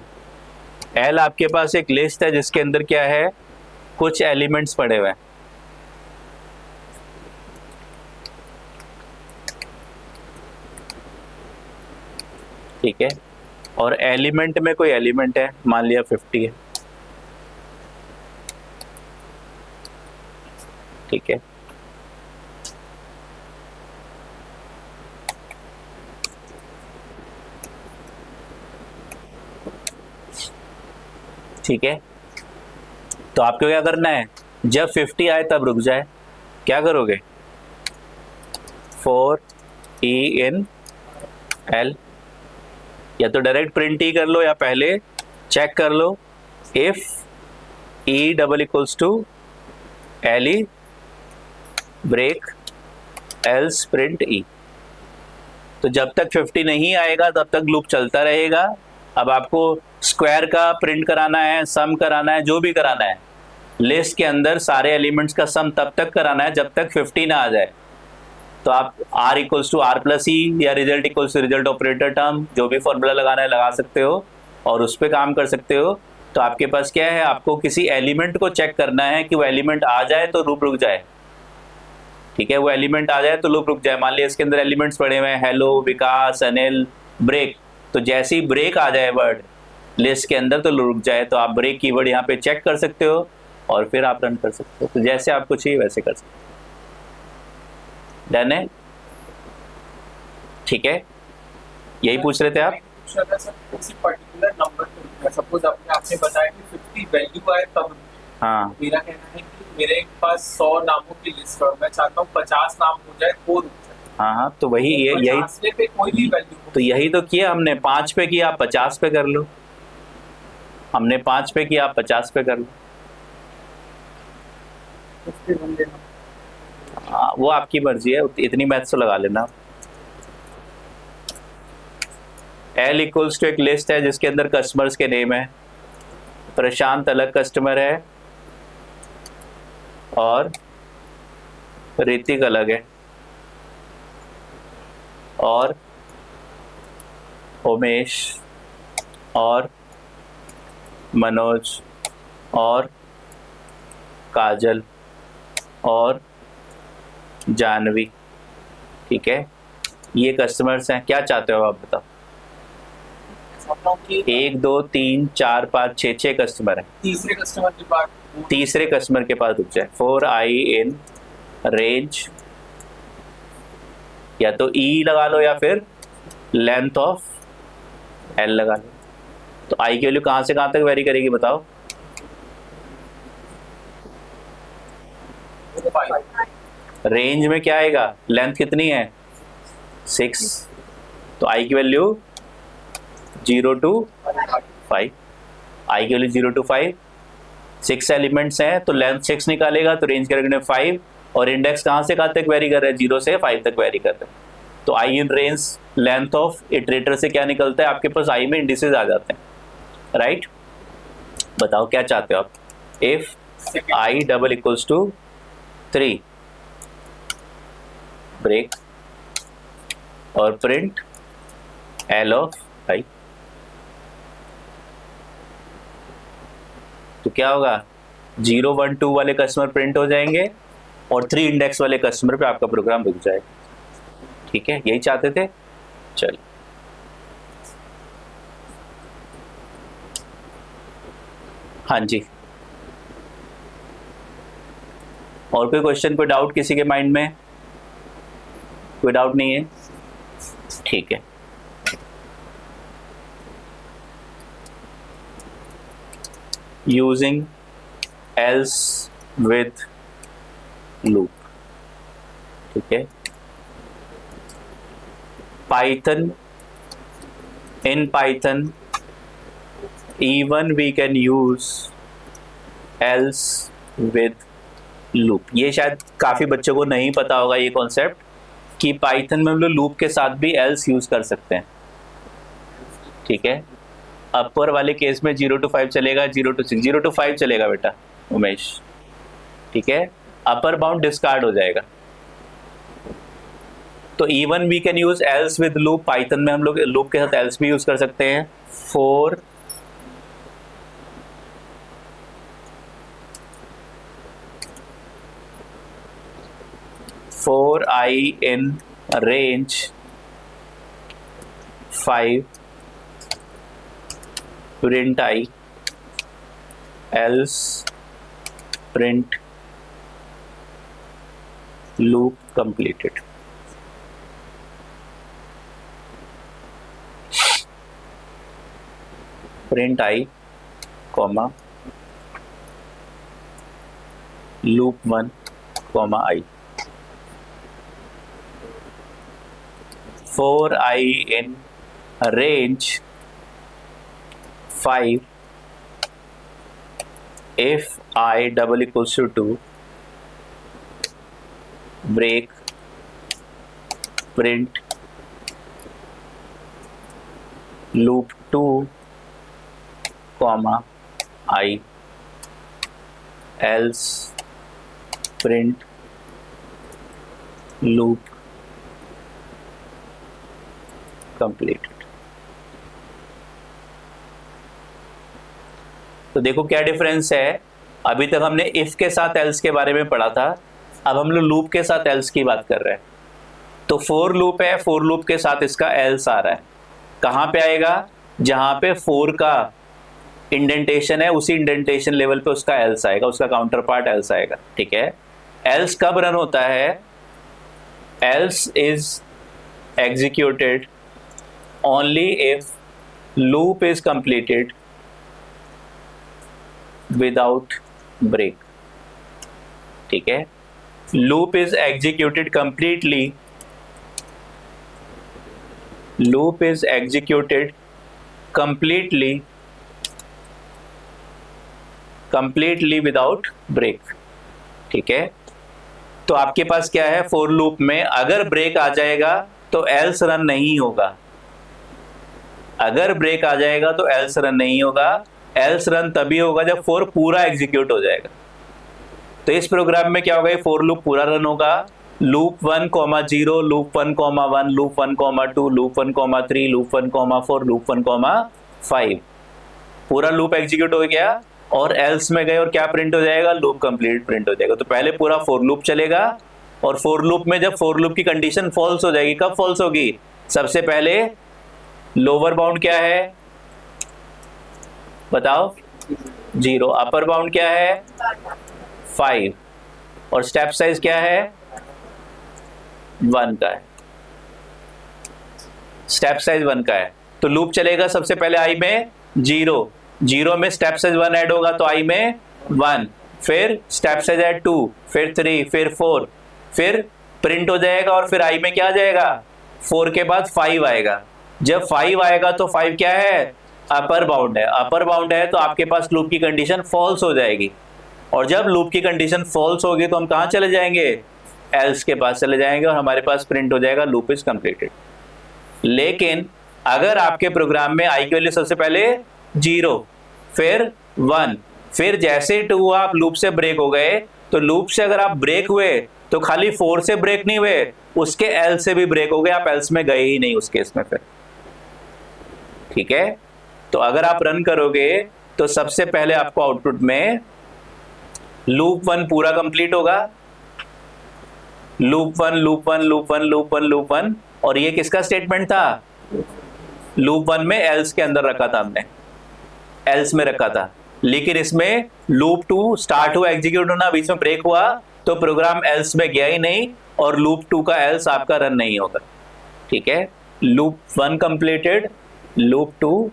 एल आपके पास एक लिस्ट है जिसके अंदर क्या है, कुछ एलिमेंट्स पड़े हुए हैं। ठीक है, और एलिमेंट में कोई एलिमेंट है, मान लिया 50 है। ठीक है, ठीक है, तो आपको क्या करना है, जब 50 आए तब रुक जाए। क्या करोगे, 4e in l, या तो डायरेक्ट प्रिंट ही कर लो या पहले चेक कर लो, if e double equals to l e break else print e। तो जब तक 50 नहीं आएगा तब तक लूप चलता रहेगा। अब आपको स्क्वायर का प्रिंट कराना है, सम कराना है, जो भी कराना है, लिस्ट के अंदर सारे एलिमेंट्स का सम तब तक कराना है जब तक 50 ना आ जाए। तो आप r equals to are plus e या result equals to result operator term, जो भी फॉर्मूला लगाना है लगा सकते हो और उस पर काम कर सकते हो। तो आपके पास क्या है, आपको किसी एलिमेंट को चेक करना है कि वो एलिमेंट आ जाए तो लूप रुक जाए। ठीक है, वो एलिमेंट आ जाए तो लूप रुक जाए। मान लिया इसके अंदर एलिमेंट्स पड़े हुए हैं, हेलो, विकास, अनिल, ब्रेक। तो जैसे ही ब्रेक आ जाए वर्ड लिस्ट के अंदर तो रुक जाए। तो आप ब्रेक कीवर्ड यहाँ पे चेक कर सकते हो और फिर आप रन कर सकते हो। तो जैसे आपको चाहिए वैसे कर सकते हो। डन है, ठीक है, यही पूछ रहे थे आप? अगर सर किसी पर्टिकुलर नंबर पे रुकना है, सपोज आपने बताया कि 50 वैल्यू आए तब, हाँ, मेरा कहना है कि मेरे पास 100 नामों की लिस्ट है और मैं चाहता हूँ 50 नाम हो जाए तो रुक जाए। हाँ, तो वही ये यही पे कोई भी वैल्यू, तो यही तो किया हमने। 5 पे किया, आप 50 पे कर लो। हमने 5 पे किया, आप 50 पे कर लो। हाँ, वो आपकी मर्जी है, इतनी मैथ्स तो लगा लेना। एल इक्वल्स टू एक लिस्ट है जिसके अंदर कस्टमर्स के नेम है। प्रशांत अलग कस्टमर है और ऋतिक अलग है और उमेश और मनोज और काजल और जानवी। ठीक है, ये कस्टमर्स हैं। क्या चाहते हो आप बताओ? 1 2 3 4 5 6 कस्टमर हैं। तीसरे कस्टमर के पास रुक जाए। 4i in रेंज, या तो e लगा लो या फिर लेंथ ऑफ l लगा लो। तो i की वैल्यू कहाँ से कहाँ तक वेरी करेगी बताओ? रेंज में क्या आएगा, लेंथ कितनी है, 6। तो i की वैल्यू 0 to 5। i की वैल्यू 0 to 5, 6 एलिमेंट्स हैं तो लेंथ 6 निकालेगा, तो रेंज करेंगे 5। और इंडेक्स कहाँ से कहाँ तक वेरी कर रहा है, 0 से 5 तक वेरी कर रहा है। तो i in range length of iterator से क्या निकलता है, आपके पास i में इंडिसेस आ जाते हैं, राइट? बताओ क्या चाहते हो आप? If i double equals to 3 break और प्रिंट एल ऑफ आई। तो क्या होगा, 0 1 2 वाले कस्टमर प्रिंट हो जाएंगे और 3 इंडेक्स वाले कस्टमर पे आपका प्रोग्राम रुक जाएगा। ठीक है, यही चाहते थे। चल हाँ जी, और कोई क्वेश्चन, कोई डाउट किसी के माइंड में? कोई डाउट नहीं है? ठीक है। Using else with loop. ठीक है, Python, in Python even we can use else with loop। ये शायद काफ़ी बच्चों को नहीं पता होगा ये कॉन्सेप्ट कि पाइथन में हम लोग लूप के साथ भी else यूज़ कर सकते हैं। ठीक है, अपर वाले केस में 0 to 5 चलेगा, 0 to 6, 0 to 5 चलेगा बेटा उमेश। ठीक है, अपर बाउंड डिस्कार्ड हो जाएगा। तो even we can use else with loop, Python में हम लोग लूप के साथ एल्स भी यूज कर सकते हैं। Four I in range 5 print I else print loop completed. Print I comma loop 1 comma I. 4 I in range 5 if I double equals to 2 break print loop 2 comma I else print loop completed। तो देखो क्या difference है, अभी तक हमने if के साथ else के बारे में पढ़ा था, अब हम लोग लूप के साथ एल्स की बात कर रहे हैं। तो फोर लूप है, फोर लूप के साथ इसका एल्स आ रहा है। कहाँ पे आएगा, जहाँ पे फोर का इंडेंटेशन है उसी इंडेंटेशन लेवल पे उसका एल्स आएगा, उसका काउंटर पार्ट एल्स आएगा। ठीक है, एल्स कब रन होता है, else is executed only if loop is completed without break. ठीक है, loop is executed completely, loop is executed completely without break. ठीक है, तो आपके पास क्या है, फोर लूप में अगर ब्रेक आ जाएगा तो एल्स रन नहीं होगा, अगर ब्रेक आ जाएगा तो एल्स रन नहीं होगा। एल्स रन तभी होगा जब फोर पूरा एग्जीक्यूट हो जाएगा। तो इस प्रोग्राम में क्या होगा, ये फोर लूप पूरा रन होगा, loop 1 comma 0, loop 1 comma 1, loop 1 comma 2, loop 1 comma 3, loop 1 comma 4, loop 1 comma 5, पूरा लूप एग्जीक्यूट हो गया। और एल्स में गए और क्या प्रिंट हो जाएगा, लूप कंप्लीट प्रिंट हो जाएगा। तो पहले पूरा फोर लूप चलेगा और फोर लूप में जब फोर लूप की कंडीशन फॉल्स हो जाएगी, कब फॉल्स होगी, सबसे पहले लोअर बाउंड क्या है बताओ, 0, अपर बाउंड क्या है 5 और स्टेप साइज क्या है 1 का है, स्टेप साइज 1 का है। तो लूप चलेगा सबसे पहले आई में 0, 0 में स्टेप साइज 1 ऐड होगा तो आई में 1, फिर स्टेप साइज ऐड 2, फिर 3, फिर 4, फिर प्रिंट हो जाएगा और फिर आई में क्या आ जाएगा, 4 के बाद 5 आएगा। जब 5 आएगा तो 5 क्या है, अपर बाउंड है, अपर बाउंड है तो आपके पास लूप की कंडीशन फॉल्स हो जाएगी। और जब लूप की कंडीशन फॉल्स होगी तो हम कहाँ चले जाएंगे, एल्स के पास चले जाएंगे और हमारे पास प्रिंट हो जाएगा लूप इज कंप्लीटेड। लेकिन अगर आपके प्रोग्राम में आई की वैल्यू सबसे पहले 0, फिर 1, फिर जैसे 2 आप लूप से ब्रेक हो गए, तो लूप से अगर आप ब्रेक हुए तो खाली 4 से ब्रेक नहीं हुए, उसके एल्स से भी ब्रेक हो गए, आप एल्स में गए ही नहीं उस केस में। फिर ठीक है। तो अगर आप रन करोगे तो सबसे पहले आपको आउटपुट में लूप 1 पूरा कंप्लीट होगा, loop 1 loop 1 loop 1 loop 1 loop 1, और ये किसका स्टेटमेंट था? लूप 1 में एल्स के अंदर रखा था हमने, एल्स में रखा था। लेकिन इसमें लूप 2 स्टार्ट हुआ, एग्जीक्यूट होना, बीच में ब्रेक हुआ, तो प्रोग्राम एल्स में गया ही नहीं और लूप 2 का एल्स आपका रन नहीं होगा। ठीक है, लूप 1 कंप्लीटेड, लूप 2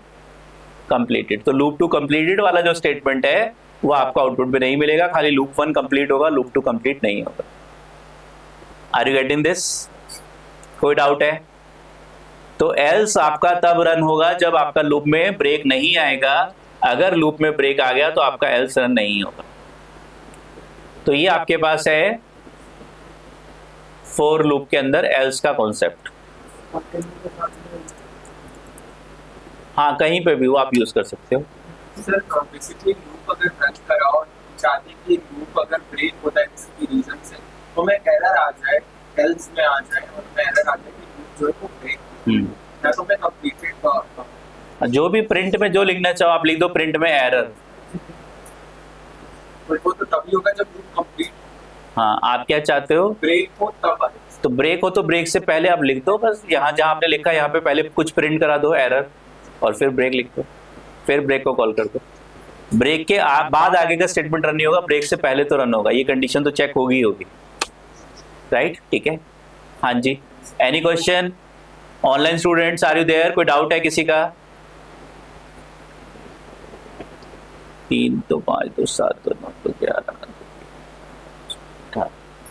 कंप्लीटेड। तो लूप 2 कंप्लीटेड वाला जो स्टेटमेंट है वो आपको आउटपुट में नहीं मिलेगा, खाली लूप 1 कंप्लीट होगा, लूप 2 कंप्लीट नहीं होगा। Are you getting this? कोई डाउट है? तो एल्स आपका तब रन होगा जब आपका लूप में ब्रेक नहीं आएगा। अगर लूप में ब्रेक आ गया तो आपका एल्स रन नहीं होगा। तो ये आपके पास है फॉर लूप के अंदर एल्स का कॉन्सेप्ट। हाँ, कहीं पे भी वो आप यूज कर सकते हो। सर बेसिकली लूप अगर रन कराओ, चाहते कि लूप अगर ब्रेक होता है किसी रीजन से तो मैं एरर आ जाए, एल्स में आ जाए और मैं एरर आ जाए कि लूप जो है वो ब्रेक, या तो मैं कंप्लीटेड जो भी प्रिंट में जो लिखना चाहो आप लिख दो, प्रिंट में एरर। वो तो तभी होगा जब लूप कंप्लीट। हाँ, आप क्या चाहते हो? ब्रेक हो तब आए। तो ब्रेक हो तो ब्रेक से पहले आप लिख दो, बस यहाँ जहाँ आपने लिखा है यहाँ पे पहले कुछ प्रिंट करा दो एरर, और फिर ब्रेक लिख दो, फिर ब्रेक को कॉल कर दो। ब्रेक के बाद आगे का स्टेटमेंट रन नहीं होगा, ब्रेक से पहले तो रन होगा। ये कंडीशन तो चेक होगी ही होगी, राइट? ठीक है, हाँ जी। Any question? Online students, are you there? कोई डाउट है किसी का? 3 तो 5 तो 7 तो 9 तो 11।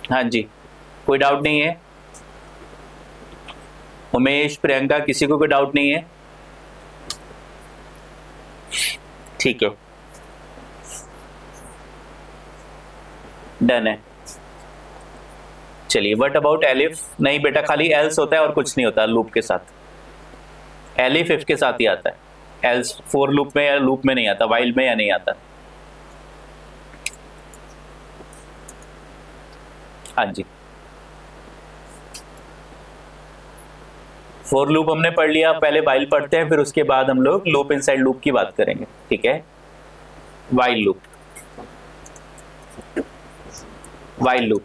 हाँ जी, कोई डाउट नहीं है? उमेश, प्रियंका, किसी को कोई डाउट नहीं है? ठीक है, डन है। चलिए, व्हाट अबाउट एलिफ? नहीं बेटा, खाली एल्स होता है और कुछ नहीं होता लूप के साथ। एलिफ इफ के साथ ही आता है, एल्स फॉर लूप में या लूप में नहीं आता, वाइल में या नहीं आता। हाँ जी, फॉर लूप हमने पढ़ लिया, पहले वाइल पढ़ते हैं, फिर उसके बाद हम लोग लूप इनसाइड लूप की बात करेंगे। ठीक है, वाइल लूप, वाइल लूप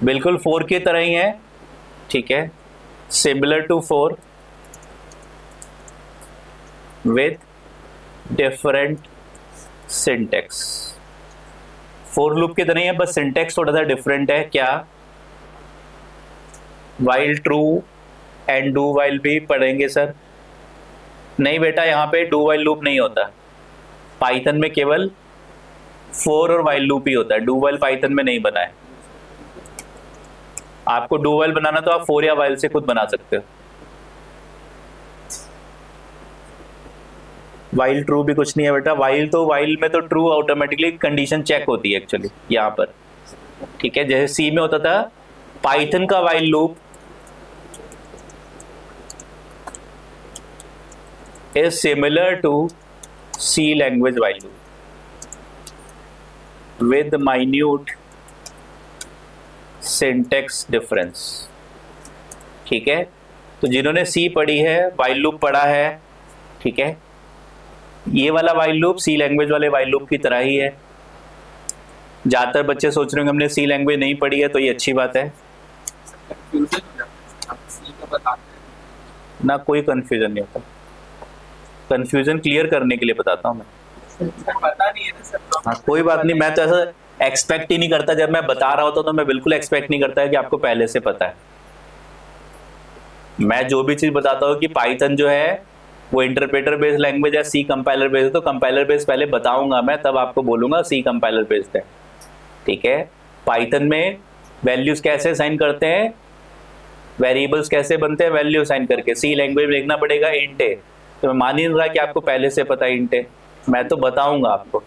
बिल्कुल फॉर की तरह ही है। ठीक है, similar to for with different syntax. For loop की तरह ही है, बस सिंटेक्स थोड़ा सा डिफरेंट है। क्या? While true and do while भी पढ़ेंगे सर? नहीं बेटा, यहाँ पे डू वाइल लूप नहीं होता। पाइथन में केवल फॉर और वाइल लूप ही होता है, डू वाइल पाइथन में नहीं बना है। आपको डू वाइल बनाना तो आप फॉर या वाइल से खुद बना सकते हो। वाइल ट्रू भी कुछ नहीं है बेटा, वाइल तो वाइल में तो ट्रू ऑटोमेटिकली कंडीशन चेक होती है एक्चुअली यहाँ पर। ठीक है, जैसे सी में होता था, पाइथन का while loop is similar to C language while loop with minute syntax difference. ठीक है, तो जिन्होंने सी पढ़ी है, वाइल लूप पढ़ा है, ठीक है, ये वाला वाइल लूप सी लैंग्वेज वाले वाइल लूप की तरह ही है। ज्यादातर बच्चे सोच रहे होंगे हमने सी लैंग्वेज नहीं पढ़ी है, तो ये अच्छी बात है ना, कोई कंफ्यूजन नहीं होता। कंफ्यूजन क्लियर करने के लिए बताता हूँ मैं। पता नहीं है ना सर। हाँ, कोई बात नहीं, मैं तो ऐसा एक्सपेक्ट ही नहीं करता। जब मैं बता रहा होता तो मैं बिल्कुल एक्सपेक्ट नहीं करता है कि आपको पहले से पता है। मैं जो भी चीज बताता हूँ कि पाइथन जो है वो इंटरप्रेटर बेस्ड लैंग्वेज है, सी कंपाइलर बेस्ड है, तो कंपाइलर बेस्ड पहले बताऊंगा मैं, तब आपको बोलूंगा सी कंपाइलर बेस्ड है। ठीक है, पाइथन में वैल्यूज कैसे असाइन करते हैं, वेरिएबल्स कैसे बनते हैं वैल्यू असाइन करके। सी लैंग्वेज में लिखना पड़ेगा इंट है, तो मैं मान ही नहीं रहा कि आपको पहले से पता है इंट है, मैं तो बताऊंगा आपको।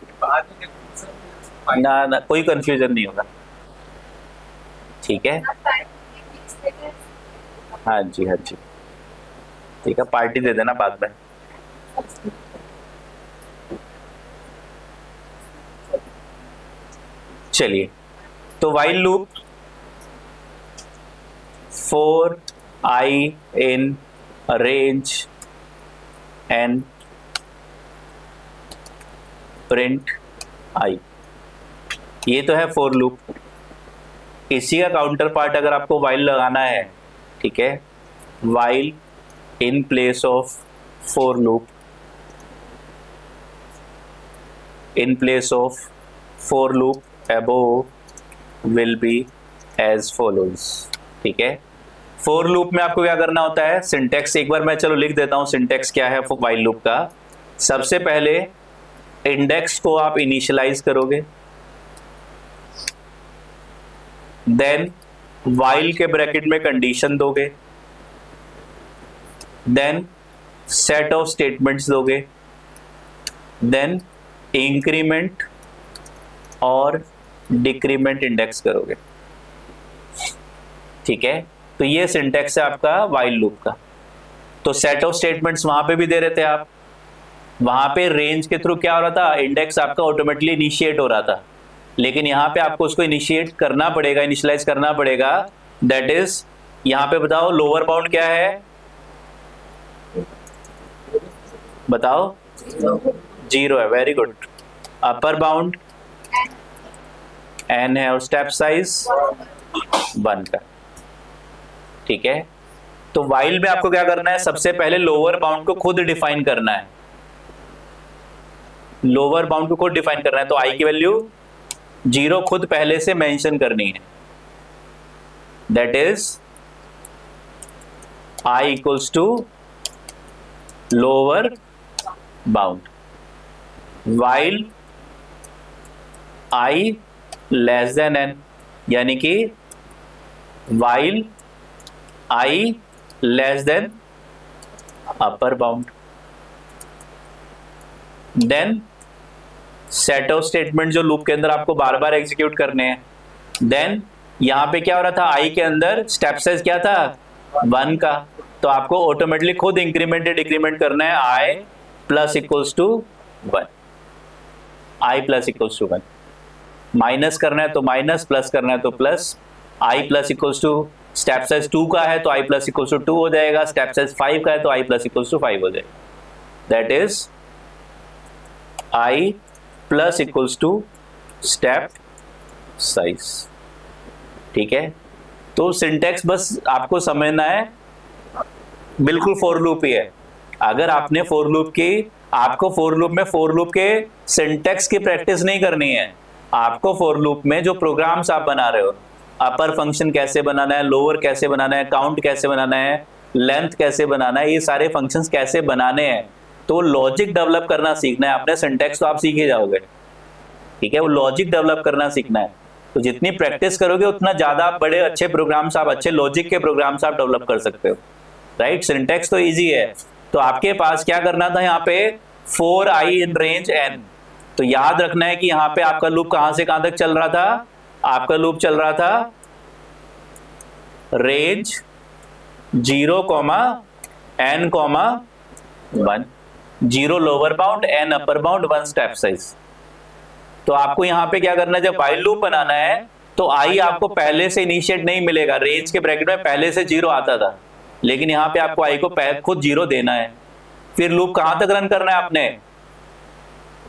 ना ना, कोई कंफ्यूजन नहीं होगा। ठीक है, हाँ जी, हाँ जी, ठीक है, पार्टी दे देना बाद में। चलिए, तो while loop for I in range n print i. ये तो है फॉर लूप। इसी का काउंटर पार्ट अगर आपको वाइल लगाना है, ठीक है, while in place of for loop, in place of for loop above will be as follows. ठीक है, फॉर लूप में आपको क्या करना होता है, सिंटेक्स एक बार मैं चलो लिख देता हूं सिंटेक्स क्या है वाइल लूप का। सबसे पहले इंडेक्स को आप इनिशियलाइज करोगे, देन वाइल के ब्रैकेट में कंडीशन दोगे, देन सेट ऑफ स्टेटमेंट्स दोगे, देन इंक्रीमेंट और डिक्रीमेंट इंडेक्स करोगे। ठीक है, तो ये सिंटेक्स है आपका वाइल लूप का। तो सेट ऑफ स्टेटमेंट्स वहां पे भी दे रहे थे आप, वहां पे रेंज के थ्रू क्या हो रहा था, इंडेक्स आपका ऑटोमेटिकली इनिशिएट हो रहा था, लेकिन यहाँ पे आपको उसको इनिशिएट करना पड़ेगा, इनिशियलाइज करना पड़ेगा। दैट इज, यहाँ पे बताओ लोअर बाउंड क्या है, बताओ, 0 है, very good. Upper bound n है और स्टेप साइज 1 का। ठीक है, तो वाइल में आपको क्या करना है, सबसे पहले लोअर बाउंड को खुद डिफाइन करना है, लोअर बाउंड को खुद डिफाइन करना है। तो i की वैल्यू 0 खुद पहले से मेंशन करनी है। That is i equals to lower bound while i less than n, यानी कि while i less than upper bound. Then set of statement जो लूप के अंदर आपको बार बार एग्जीक्यूट करने हैं। देन यहां पे क्या हो रहा था, i के अंदर स्टेप साइज क्या था, 1 का, तो आपको ऑटोमेटिकली खुद इंक्रीमेंट या डिक्रीमेंट करना है, i plus equals to 1, i plus equals to 1, minus करना है तो माइनस, प्लस करना है तो plus. i plus equals to step size 2 का है तो i प्लस इक्वल्स टू 2 हो जाएगा, स्टेप साइज 5 का है तो i प्लस इक्वल्स टू 5 हो जाएगा। That is i plus equals to step size. ठीक है, तो सिंटेक्स बस आपको समझना है, बिल्कुल फॉर लूप ही है। अगर आपने फॉर लूप की, आपको फॉर लूप में फॉर लूप के सिंटेक्स की प्रैक्टिस नहीं करनी है, आपको फॉर लूप में जो प्रोग्राम्स आप बना रहे हो, अपर फंक्शन कैसे बनाना है, लोअर कैसे बनाना है, काउंट कैसे बनाना है, लेंथ कैसे बनाना है, ये सारे फंक्शंस कैसे बनाने हैं, तो लॉजिक डेवलप करना सीखना है आपने। सिंटेक्स तो आप सीख ही जाओगे, ठीक है, वो लॉजिक डेवलप करना सीखना है। तो जितनी प्रैक्टिस करोगे उतना ज्यादा बड़े अच्छे प्रोग्राम्स आप, अच्छे लॉजिक के प्रोग्राम्स आप डेवलप कर सकते हो, राइट। सिंटेक्स तो इजी है। तो आपके पास क्या करना था, यहाँ पे 4i इन रेंज n, तो याद रखना है कि यहाँ पे आपका लूप कहां से कहां तक चल रहा था, आपका लूप चल रहा था range 0, n, 1, 0 lower bound, n upper bound, 1 step size. तो आपको यहाँ पे क्या करना है, जब वाइल लूप बनाना है तो i आपको पहले से इनिशिएट नहीं मिलेगा, रेंज के ब्रैकेट में पहले से 0 आता था, लेकिन यहाँ पे आपको i को खुद 0 देना है। फिर लूप कहां तक रन करना है आपने,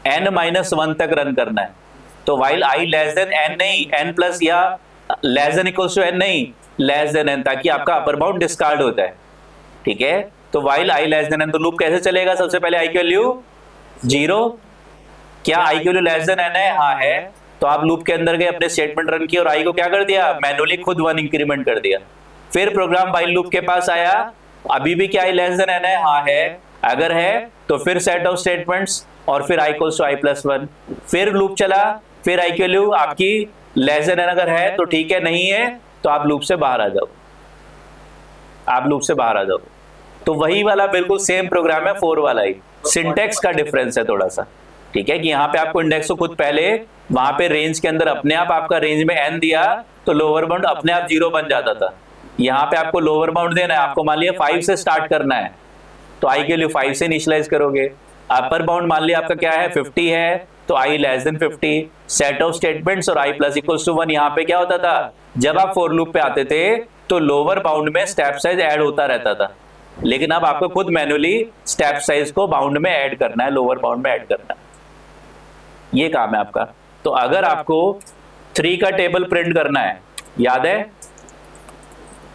n-1 तक रन करना है। तो while i less than n नहीं, n प्लस या less than equals to n नहीं, लेस देन n, ताकि आपका अपर बाउंड डिस्कार्ड होता है। ठीक है, तो while i less than n, तो लूप कैसे चलेगा, सबसे पहले i की वैल्यू 0, क्या i की वैल्यू लेस देन n है, हाँ है, तो आप लूप के अंदर गए, अपने स्टेटमेंट रन किया और i को क्या कर दिया, मैन्युअली खुद 1 इंक्रीमेंट कर दिया। फिर प्रोग्राम वाइल लूप के पास आया, अभी भी क्या i लेस देन n है, हाँ है, अगर है तो फिर सेट ऑफ स्टेटमेंट्स और फिर i equals to i plus 1, फिर लूप चला, फिर i की वैल्यू आपकी लेस देन n अगर है तो ठीक है, नहीं है तो आप लूप से बाहर आ जाओ, आप लूप से बाहर आ जाओ। तो वही वाला बिल्कुल सेम प्रोग्राम है, 4 वाला ही, सिंटेक्स का डिफरेंस है थोड़ा सा। ठीक है, कि यहाँ पे आपको इंडेक्स को खुद पहले वहां पे रेंज के अंदर अपने आप आपका रेंज में n दिया तो लोअर बाउंड अपने आप 0 बन जाता था। यहाँ पे आपको लोअर बाउंड देना है, आपको मान लिया 5 से स्टार्ट करना है तो i के लिए 5 से इनिशियलाइज करोगे। अपर बाउंड मान लिया आपका क्या है, 50 है तो i less then 50, set of statements और i प्लस इक्वल्स टू 1। यहाँ पे क्या होता था, जब आप फॉर लूप पे आते थे तो लोअर बाउंड में स्टेप साइज ऐड होता रहता था, लेकिन अब आपको खुद मैन्युअली स्टेप साइज को बाउंड में ऐड करना है, लोअर बाउंड में ऐड करना है, ये काम है आपका। तो अगर आपको 3 का टेबल प्रिंट करना है, याद है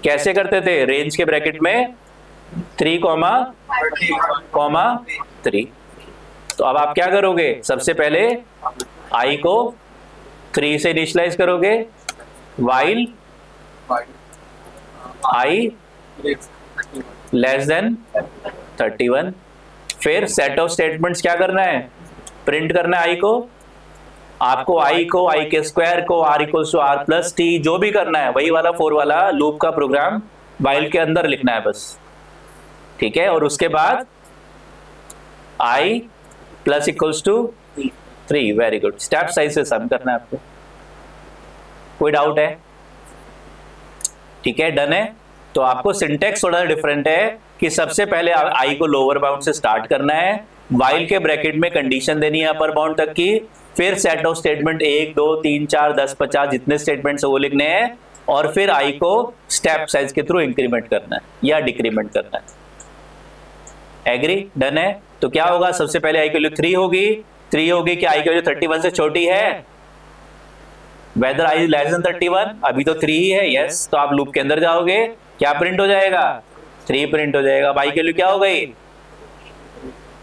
कैसे करते थे? रेंज के ब्रैकेट में 3, 3। तो अब आप क्या करोगे? सबसे पहले आई को 3 से इनिशियलाइज करोगे, वाइल आई लेस देन 31। फिर सेट ऑफ स्टेटमेंट्स क्या करना है? प्रिंट करना है आई को। आपको आई को, आई के स्क्वायर को, R equals to are plus T, जो भी करना है वही वाला 4 वाला लूप का प्रोग्राम वाइल के अंदर लिखना है बस, ठीक है। और उसके बाद i plus equals to 3। Very good. Step size से सम करना है आपको। कोई डाउट है? ठीक है, डन है। तो आपको सिंटेक्स थोड़ा डिफरेंट है कि सबसे पहले आई को लोअर बाउंड से स्टार्ट करना है, वाइल के ब्रैकेट में कंडीशन देनी है अपर बाउंड तक की, फिर सेट ऑफ स्टेटमेंट 1 2 3 4 10 50 जितने स्टेटमेंट्स है वो लिखने हैं, और फिर आई को स्टेप साइज के थ्रू इंक्रीमेंट करना है या डिक्रीमेंट करना है। एग्री? डन है। तो क्या होगा? सबसे पहले आई की वैल्यू 3 होगी। 3 होगी कि आई की वैल्यू 31 से छोटी है, वेदर आई लेस देन 31, अभी तो 3 ही है, यस। तो आप लूप के अंदर जाओगे, क्या प्रिंट हो जाएगा? 3 प्रिंट हो जाएगा। अब आई की वैल्यू क्या हो गई?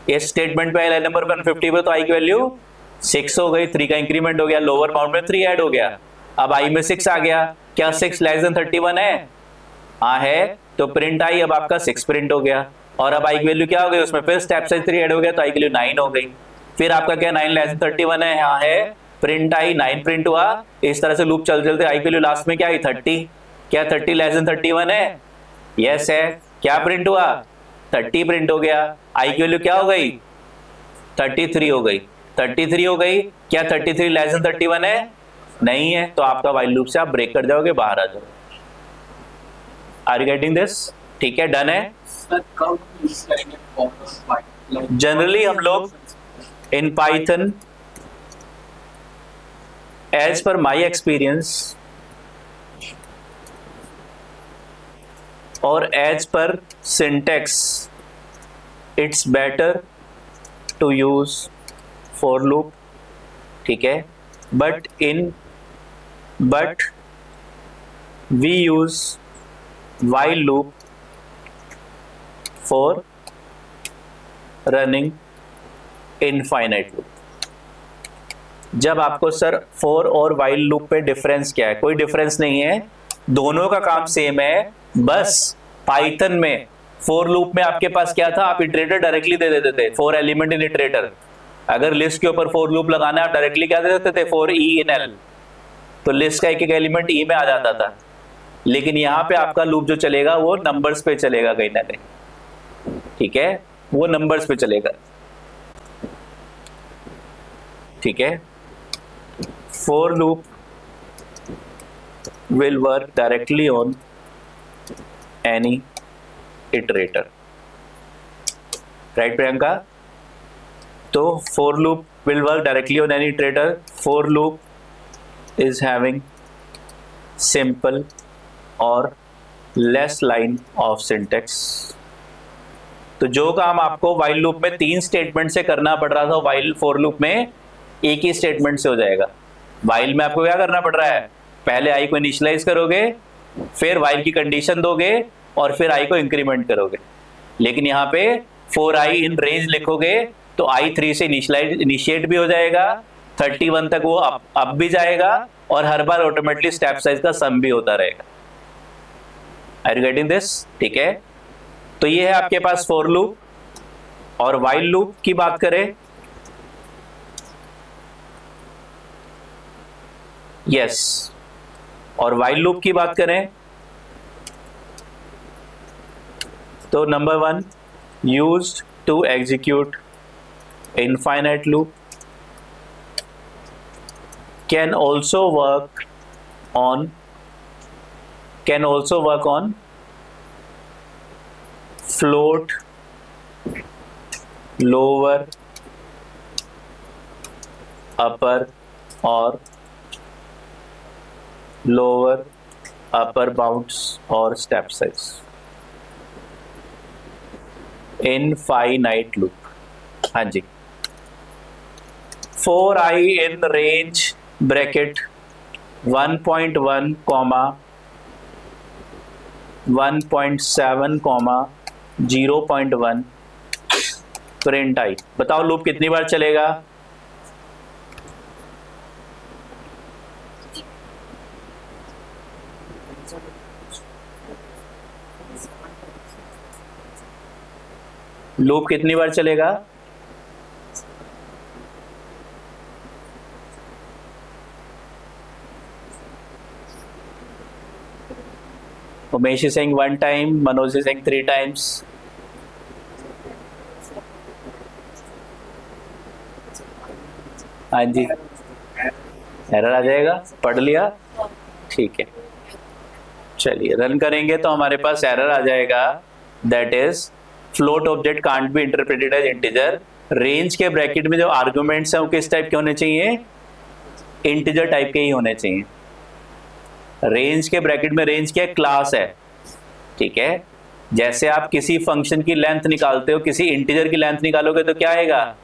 इस स्टेटमेंट पे लाइन नंबर 150 पे तो आई की वैल्यू 6 हो गई, 3 का इंक्रीमेंट हो गया, लोअर बाउंड में 3 ऐड हो गया। अब आई में 6 आ गया, क्या 6 लेस देन 31 है? हाँ है, तो प्रिंट आई अब आपका 6 प्रिंट हो गया। और अब आई की वैल्यू क्या हो गई? उसमें फिर स्टेप साइज 3 ऐड हो गया, तो आई की वैल्यू 9 हो गई। फिर आपका क्या 9 लेस देन 31 है? हाँ है, प्रिंट आई 9 प्रिंट हुआ। इस तरह से लूप चलते चलते आई की वैल्यू लास्ट में क्या आई? 30। क्या 30 लेस देन 31 है? यस है। क्या प्रिंट हुआ? 30 प्रिंट हो गया। आई की वैल्यू क्या हो गई? 33 हो गई। 33 हो गई। क्या 33 लेस देन 31 है? नहीं है, तो आपका वाइल लूप से आप ब्रेक कर जाओगे, बाहर आ जाओगे। Are you getting this? ठीक है, डन है। जनरली हम लोग इन Python, as per my experience और as per syntax, it's better to use for loop, ठीक है। But we use while loop for running infinite loop। जब आपको सर for और while loop पे डिफरेंस क्या है? कोई डिफरेंस नहीं है, दोनों का काम सेम है। बस पाइथन में for loop में आपके पास क्या था? आप इटरेटर डायरेक्टली दे देते थे, for एलिमेंट इन इटरेटर। अगर लिस्ट के ऊपर for loop लगाना है, आप डायरेक्टली क्या दे देते थे? for e in l, तो लिस्ट का एक एक एलिमेंट e में आ जाता था। लेकिन यहाँ पे आपका लूप जो चलेगा वो नंबर्स पे चलेगा कहीं ना कहीं, ठीक है, वो नंबर्स पे चलेगा, ठीक है। For loop will work directly on any iterator, right Priyanka? तो for loop will work directly on any iterator. For loop is having simple और लेस लाइन ऑफ सिंटेक्स। तो जो काम आपको वाइल लूप में 3 स्टेटमेंट से करना पड़ रहा था, वाइल फॉर लूप में एक ही स्टेटमेंट से हो जाएगा। वाइल में आपको क्या करना पड़ रहा है? पहले आई को इनिशियलाइज करोगे, फिर वाइल की कंडीशन दोगे, और फिर आई को इंक्रीमेंट करोगे। लेकिन यहाँ पे फॉर आई इन रेंज लिखोगे तो आई 3 से इनिशिएट भी हो जाएगा, 31 तक वो अप भी जाएगा, और हर बार ऑटोमेटिकली स्टेप साइज का सम भी होता रहेगा। Are you getting this? ठीक है। तो ये है आपके पास फॉर लूप। और वाइल लूप की बात करें, यस, और वाइल लूप की बात करें तो number 1, used to execute infinite loop, can also work on float, lower, upper और lower upper bounds और step size। Infinite loop. हाँ जी, 4i in range bracket 1.1 comma 1.7 comma 0.1 print i. बताओ लूप कितनी बार चलेगा? लूप कितनी बार चलेगा? Umesh is saying 1 time, Manoj is saying 3 times. हाँ जी, एरर आ जाएगा, पढ़ लिया, ठीक है। चलिए रन करेंगे तो हमारे पास एरर आ जाएगा, that is float object can't be interpreted as integer. Range के ब्रैकेट में जो आर्गुमेंट्स हैं वो किस टाइप के होने चाहिए? इंटीजर टाइप के ही होने चाहिए। रेंज के ब्रैकेट में रेंज क्या क्लास है, ठीक है। जैसे आप किसी फंक्शन की लेंथ निकालते हो, किसी इंटीजर की लेंथ निकालोगे तो क्या आएगा?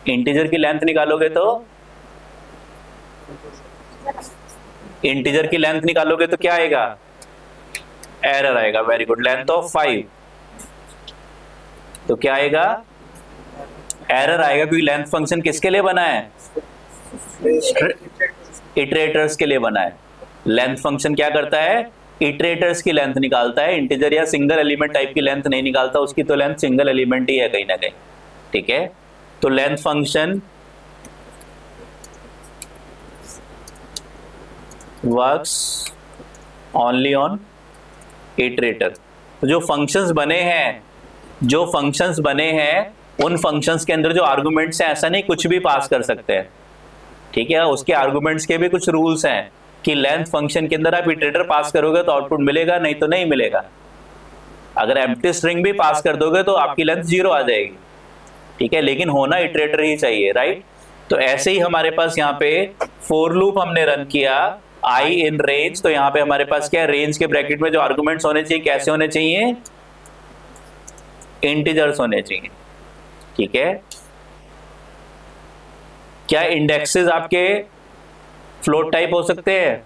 इंटीजर की लेंथ निकालोगे तो इंटीजर की लेंथ निकालोगे तो क्या आएगा? एरर आएगा। Very good. लेंथ ऑफ 5 तो क्या आएगा? एरर आएगा, क्योंकि लेंथ फंक्शन किसके लिए बना है? इटरेटर्स के लिए बना है। लेंथ फंक्शन क्या करता है? इटरेटर्स की लेंथ निकालता है, इंटीजर या सिंगल एलिमेंट टाइप की लेंथ नहीं निकालता, उसकी तो लेंथ सिंगल एलिमेंट ही है कहीं ना कहीं, ठीक है। तो length function works only on iterator. तो जो फंक्शंस बने हैं उन फंक्शंस के अंदर जो आर्गुमेंट्स हैं, ऐसा नहीं कुछ भी पास कर सकते हैं, ठीक है। उसके आर्गुमेंट्स के भी कुछ रूल्स हैं कि लेंथ फंक्शन के अंदर आप इटरेटर पास करोगे तो आउटपुट मिलेगा, नहीं तो नहीं मिलेगा। अगर एम्प्टी स्ट्रिंग भी पास कर दोगे तो आपकी लेंथ 0 आ जाएगी, ठीक है, लेकिन होना इटरेटर ही चाहिए, राइट। तो ऐसे ही हमारे पास यहाँ पे फॉर लूप हमने रन किया आई इन रेंज, तो यहाँ पे हमारे पास क्या है? रेंज के ब्रैकेट में जो आर्गुमेंट्स होने चाहिए कैसे होने चाहिए? इंटीजर्स होने चाहिए, ठीक है। क्या इंडेक्सेस आपके फ्लोट टाइप हो सकते हैं?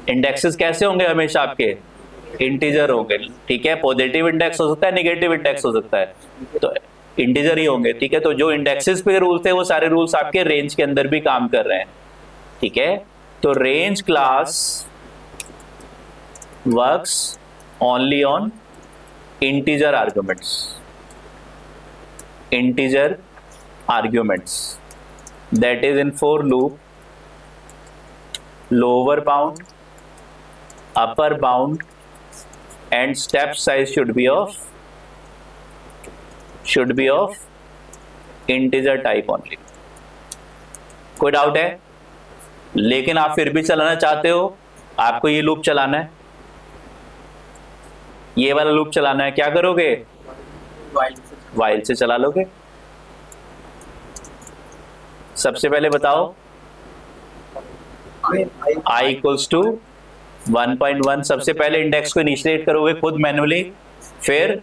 इंडेक्सेस कैसे होंगे? हमेशा आपके इंटीजर होंगे, ठीक है। पॉजिटिव इंडेक्स हो सकता है, नेगेटिव इंडेक्स हो सकता है, तो इंटीजर ही होंगे, ठीक है। तो जो इंडेक्सेस पे रूल्स थे वो सारे रूल्स आपके रेंज के अंदर भी काम कर रहे हैं, ठीक है। तो range class works only on integer arguments, integer arguments, that is in for loop lower bound, upper bound and step size should be of integer type only। कोई डाउट है? लेकिन आप फिर भी चलाना चाहते हो, आपको ये लूप चलाना है, ये वाला लूप चलाना है, क्या करोगे? while से चला लोगे। सबसे पहले बताओ i इक्वल्स टू 1.1, सबसे पहले इंडेक्स को इनिशिएट करोगे खुद मैन्युअली, फिर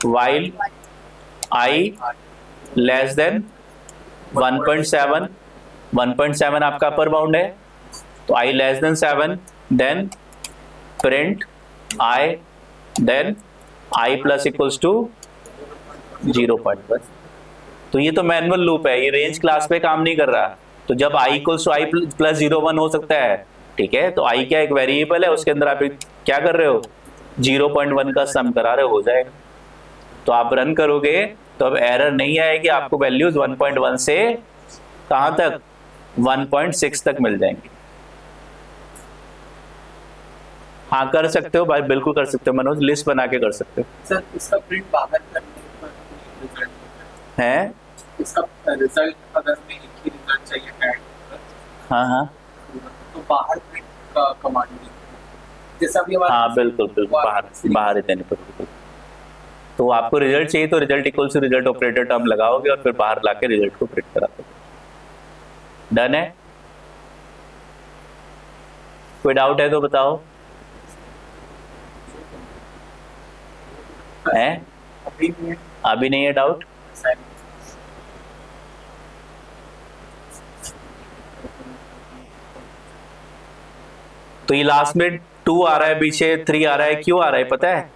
while i लेस देन 1.7, 1.7 आपका अपर बाउंड है, तो i less than 7, then print i, then i plus equals to 0.1। तो ये तो मैनुअल लूप है, ये रेंज क्लास पे काम नहीं कर रहा। तो जब i equals to i plus 0.1 हो सकता है, ठीक है। तो i क्या एक वेरिएबल है, उसके अंदर आप क्या कर रहे हो? 0.1 का सम करा रहे हो, जाएगा। तो आप रन करोगे तो अब एरर नहीं आएगी, आपको वैल्यूज 1.1 से कहां तक? 1.6 तक मिल जाएंगे। हाँ कर सकते हो भाई, बिल्कुल कर सकते हो मनोज, लिस्ट बना के कर सकते हो। सर इसका प्रिंट बाहर करने पर है इसका रिजल्ट, अगर मैं एक ही रिजल्ट चाहिए ऐड, हाँ तो बाहर प्रिंट का कमांड जैसा भी हमारा, हाँ बिल्कुल बाहर ही देने पर। तो आपको रिजल्ट चाहिए तो result equal to result operator term लगाओगे और फिर बाहर लाके रिजल्ट को प्रिंट करा दोगे। डन है? कोई डाउट है तो बताओ। है? अभी नहीं है। अभी नहीं है डाउट? तो ये लास्ट में 2 आ रहा है, पीछे 3 आ रहा है, क्यों आ रहा है पता है?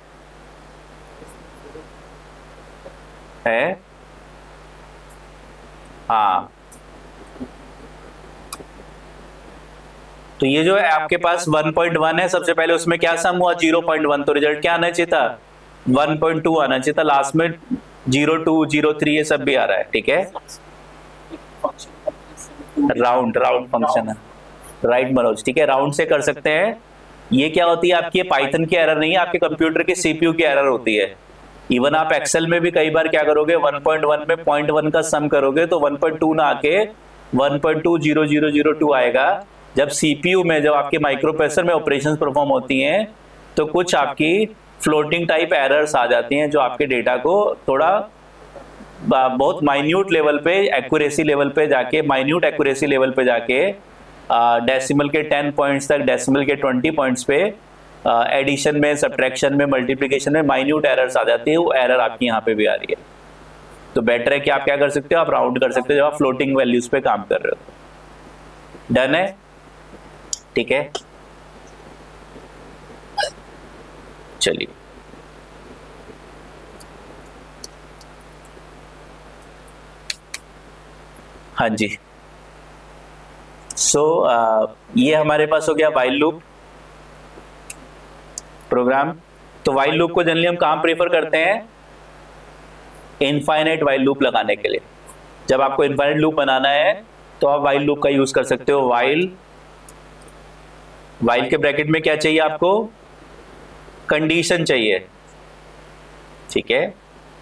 हाँ, तो ये जो है आपके पास 1.1 है, सबसे पहले उसमें क्या सम हुआ 0.1, तो रिजल्ट क्या आना चाहिए था 1.2 आना चाहिए था, लास्ट में 0.2 0.3 ये सब भी आ रहा है, ठीक है। राउंड फंक्शन है, राइट मनोज, ठीक है, राउंड से कर सकते हैं। ये क्या होती है आपकी, पाइथन की एरर नहीं है, आपके कंप्यूटर के सीपीयू की एरर होती है। इवन आप एक्सेल में भी कई बार क्या करोगे 1.1 में 0.1 का सम करोगे तो 1.2 ना आके 1.20002 आएगा। जब सीपीयू में, जब आपके माइक्रो प्रोसेसर में ऑपरेशंस परफॉर्म होती हैं तो कुछ आपकी फ्लोटिंग टाइप एरर्स आ जाती हैं जो आपके डेटा को थोड़ा बहुत माइन्यूट लेवल पे, एक्यूरेसी लेवल पे जाके, माइन्यूट एक्यूरेसी लेवल पे जाके डेसिमल के 10 पॉइंट्स तक, डेसिमल के 20 पॉइंट्स पे एडिशन में, सब्ट्रैक्शन में, मल्टीप्लिकेशन में माइन्यूट एरर्स आ जाती है, वो एरर आपकी यहाँ पे भी आ रही है। तो बेटर है कि आप क्या कर सकते हो, आप राउंड कर सकते हो जब आप फ्लोटिंग वैल्यूज पे काम कर रहे हो। डन है, ठीक है, चलिए हाँ जी। सो ये हमारे पास हो गया व्हाइल लूप प्रोग्राम। तो व्हाइल लूप को जनरली हम कहाँ प्रेफर करते हैं, इनफाइनाइट व्हाइल लूप लगाने के लिए। जब आपको इनफाइनाइट लूप बनाना है तो आप व्हाइल लूप का यूज कर सकते हो। व्हाइल के ब्रैकेट में क्या चाहिए आपको, कंडीशन चाहिए, ठीक है।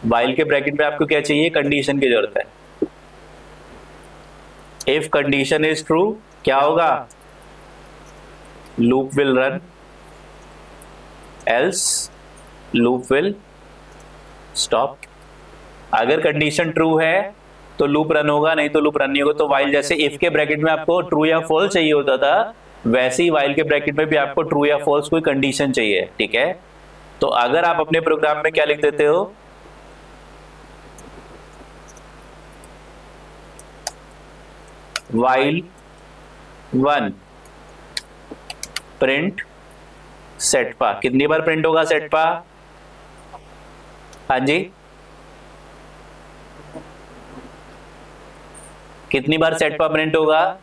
व्हाइल के ब्रैकेट में आपको क्या चाहिए, कंडीशन की जरूरत है। इफ कंडीशन इज ट्रू क्या होगा, loop will run, else loop will stop. अगर कंडीशन ट्रू है तो लूप रन होगा, नहीं तो लूप रन नहीं होगा। तो व्हाइल जैसे इफ के ब्रैकेट में आपको ट्रू या फॉल्स चाहिए होता था, वैसे ही व्हाइल के ब्रैकेट में भी आपको ट्रू या फॉल्स कोई कंडीशन चाहिए, ठीक है। तो अगर आप अपने प्रोग्राम में क्या लिख देते हो, व्हाइल 1 प्रिंट सेटपा, कितनी बार प्रिंट होगा सेटपा, हाँ जी, कितनी बार सेटपा प्रिंट होगा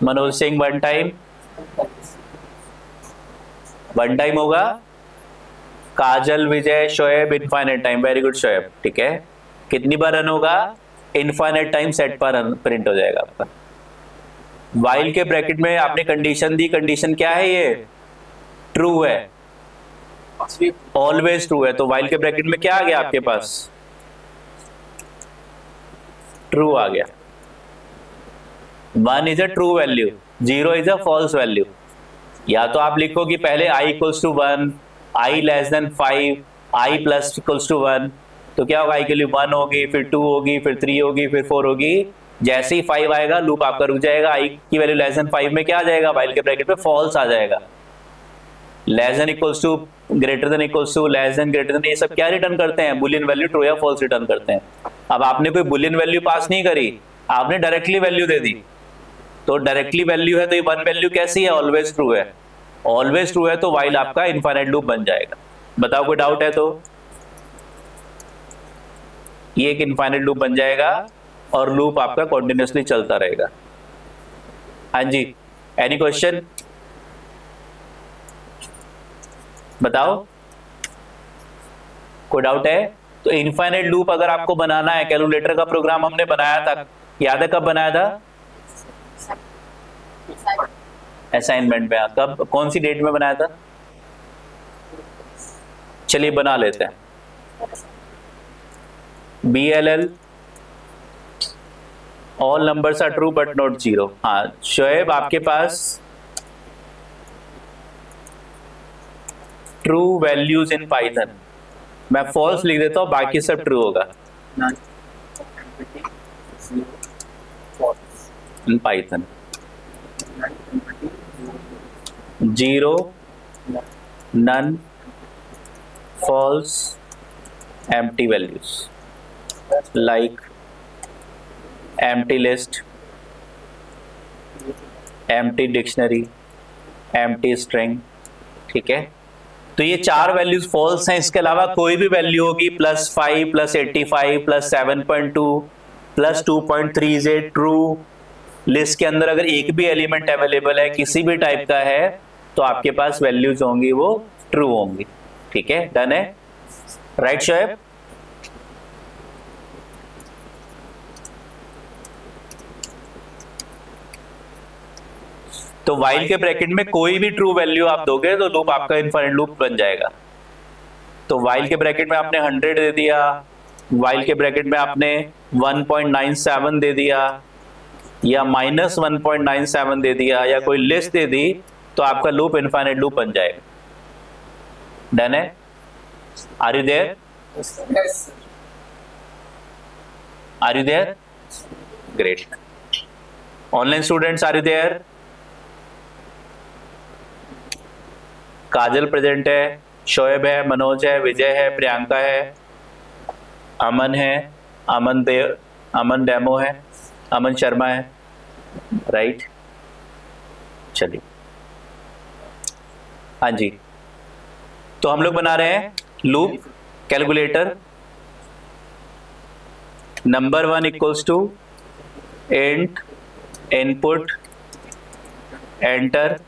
मनोज सिंह, 1 टाइम, 1 टाइम होगा। Kajal, Vijay, Shoaib, infinite time, very good Shoaib, ठीक है। कितनी बार रन होगा, इनफाइनाइट टाइम सेटपा रन प्रिंट हो जाएगा आपका। व्हाइल के ब्रैकेट में आपने कंडीशन दी, कंडीशन क्या है, ये ट्रू है, ऑलवेज ट्रू है। तो व्हाइल के ब्रैकेट में क्या आ गया आपके पास, ट्रू आ गया। 1 is a true value, 0 is a false value. या तो आप लिखो कि पहले i equals to 1, i less than 5, i plus equals to 1, तो क्या होगा, i के लिए 1 होगी, फिर 2 होगी, फिर 3 होगी, फिर 4 होगी। जैसे ही 5 आएगा लूप आपका रुक जाएगा, i की वैल्यू लेस देन 5 में क्या आ जाएगा, व्हाइल के ब्रैकेट में फॉल्स आ जाएगा। Less than equals to, greater than equals to, less than, greater than, ये सब क्या रिटर्न करते हैं, बुलियन वैल्यू, ट्रू या फॉल्स रिटर्न करते हैं। अब आपने कोई बुलियन वैल्यू पास नहीं करी, आपने डायरेक्टली वैल्यू दे दी, तो डायरेक्टली वैल्यू है तो ये 1 वैल्यू कैसी है, ऑलवेज ट्रू है। ऑलवेज ट्रू है तो व्हाइल आपका इनफाइनाइट लूप बन जाएगा। बताओ कोई डाउट है तो, ये एक इनफाइनाइट लूप बन जाएगा और लूप आपका कंटिन्यूअसली चलता रहेगा। हाँ जी, एनी क्वेश्चन, बताओ कोई डाउट है तो। इनफाइनाइट लूप अगर आपको बनाना है, कैलकुलेटर का प्रोग्राम हमने बनाया था, याद है कब बनाया था, असाइनमेंट में, कब, कौन सी डेट में बनाया था, चलिए बना लेते हैं। BLL all numbers are true but not 0। हाँ शोएब, आपके पास ट्रू वैल्यूज इन पाइथन, मैं फॉल्स लिख देता हूं, बाकी सब ट्रू होगा in Python. 0, none, false empty values like empty list, empty dictionary, empty string। ठीक है, तो ये 4 वैल्यूज फॉल्स हैं। इसके अलावा कोई भी वैल्यू होगी +5 +85 +7.2 +2.3 इज ए ट्रू। लिस्ट के अंदर अगर एक भी एलिमेंट अवेलेबल है किसी भी टाइप का है तो आपके पास वैल्यूज होंगी वो ट्रू होंगी। ठीक है, डन है, राइट शोएब? तो वाइल के ब्रैकेट में कोई भी ट्रू वैल्यू आप दोगे तो लूप आपका इनफाइनाइट लूप बन जाएगा। तो वाइल के ब्रैकेट में आपने 100 दे दिया, वाइल के ब्रैकेट में आपने 1.97 दे दिया या -1.97 दे दिया या कोई लिस्ट दे दी तो आपका लूप इनफाइनाइट लूप बन जाएगा। डन है? Are you there? Are you there? Great. Online students, are you there? Kajal present है, शोएब है, मनोज है, विजय है, प्रियंका है, अमन है, अमन डेमो है, अमन शर्मा है, राइट? चलिए, हाँ जी, तो हम लोग बना रहे हैं loop calculator. Number 1 equals to int input enter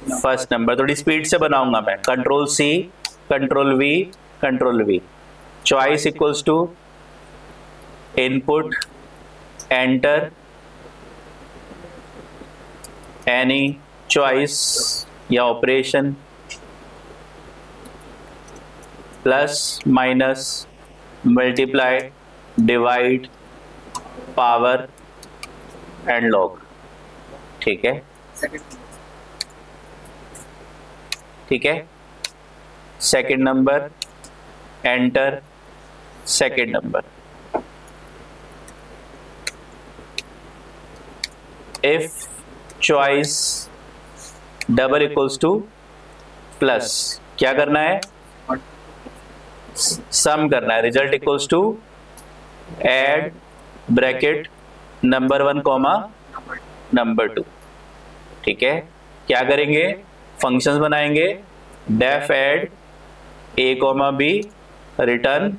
first number. थोड़ी स्पीड से बनाऊंगा मैं। Ctrl+C, Ctrl+V, Ctrl+V। Choice equals to input enter any choice या operation plus minus multiply divide power and log. ठीक है, ठीक है। Second number enter second number. If choice double equals to plus, क्या करना है? सम करना है। Result equals to add bracket number 1 comma number 2। ठीक है, क्या करेंगे? फंक्शंस बनाएंगे। Def add a comma B return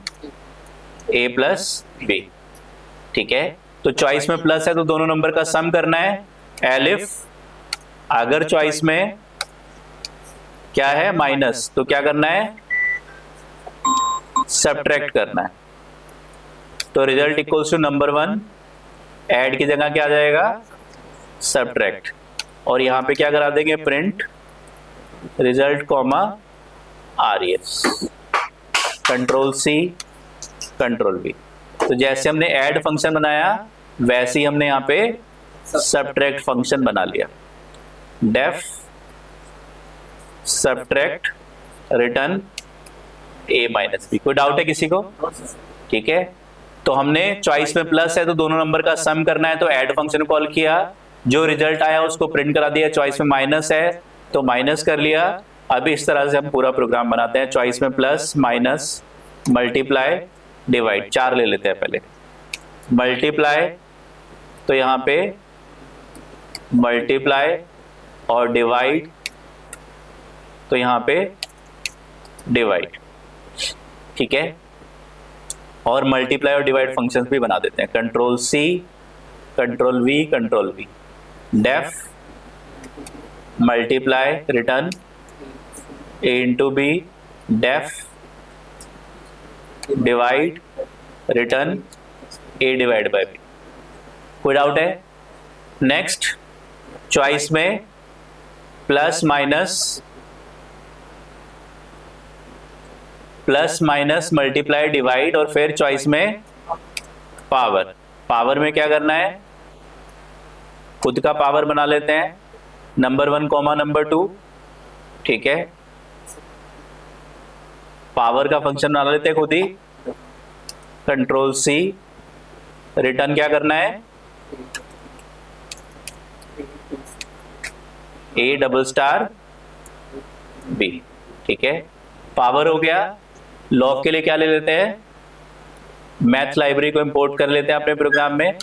a plus B. ठीक है, तो चॉइस में प्लस है तो दोनों नंबर का सम करना है। एलिफ अगर चॉइस में क्या है? माइनस, तो क्या करना है? सब्ट्रैक्ट करना है। तो result equals to number 1, add की जगह क्या आ जाएगा? सब्ट्रैक्ट। और यहां पे क्या करा देंगे? Print result comma RES। Ctrl+C, Ctrl+V। तो जैसे हमने ऐड फंक्शन बनाया वैसे ही हमने यहाँ पे सब्ट्रैक्ट फंक्शन बना लिया। Def subtract return a minus B. कोई डाउट है किसी को? ठीक है, तो हमने चॉइस में प्लस है तो दोनों नंबर का सम करना है तो ऐड फंक्शन कॉल किया, जो रिजल्ट आया उसको प्रिंट करा दिया। चॉइस में माइनस है तो माइनस कर लिया। अभी इस तरह से हम पूरा प्रोग्राम बनाते हैं। चॉइस में प्लस माइनस मल्टीप्लाई डिवाइड, 4 ले लेते हैं पहले। मल्टीप्लाई तो यहाँ पे मल्टीप्लाई और डिवाइड तो यहाँ पे डिवाइड। ठीक है, और मल्टीप्लाई और डिवाइड फंक्शंस भी बना देते हैं। Ctrl+C, Ctrl+V, Ctrl+V। Def multiply return a into B, def divide return a divide by b। कोई डाउट है? नेक्स्ट, चॉइस में प्लस माइनस मल्टीप्लाई डिवाइड और फिर चॉइस में पावर। पावर में क्या करना है? खुद का पावर बना लेते हैं। Number 1 comma number 2। ठीक है, पावर का फंक्शन बना लेते हैं खुद ही। Ctrl+C, रिटर्न क्या करना है? a double star b। ठीक है, पावर हो गया, लॉग के लिए क्या ले लेते हैं, मैथ लाइब्रेरी को इंपोर्ट कर लेते हैं अपने प्रोग्राम में,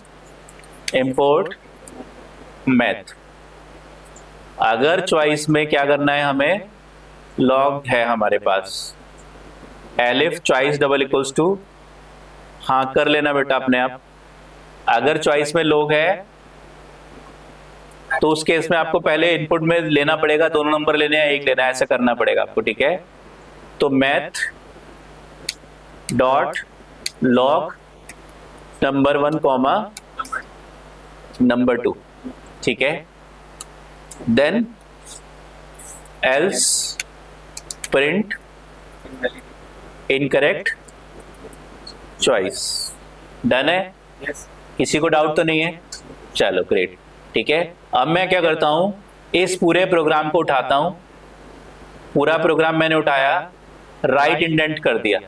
इंपोर्ट मैथ। अगर चॉइस में क्या करना है हमें, लॉग है हमारे पास, elif choice double equals to, हाँ कर लेना बेटा अपने आप। अगर चॉइस में लॉग है तो उस केस में आपको पहले इनपुट में लेना पड़ेगा, दोनों नंबर लेने हैं, एक लेना है, ऐसा करना पड़ेगा आपको, ठीक है। तो math dot log number 1 comma number 2, ठीक है। Then else print incorrect choice. Done है, किसी को डाउट तो नहीं है, चलो ग्रेट, ठीक है। अब मैं क्या करता हूं, इस पूरे प्रोग्राम को उठाता हूं, पूरा प्रोग्राम मैंने उठाया, राइट इंडेंट कर दिया,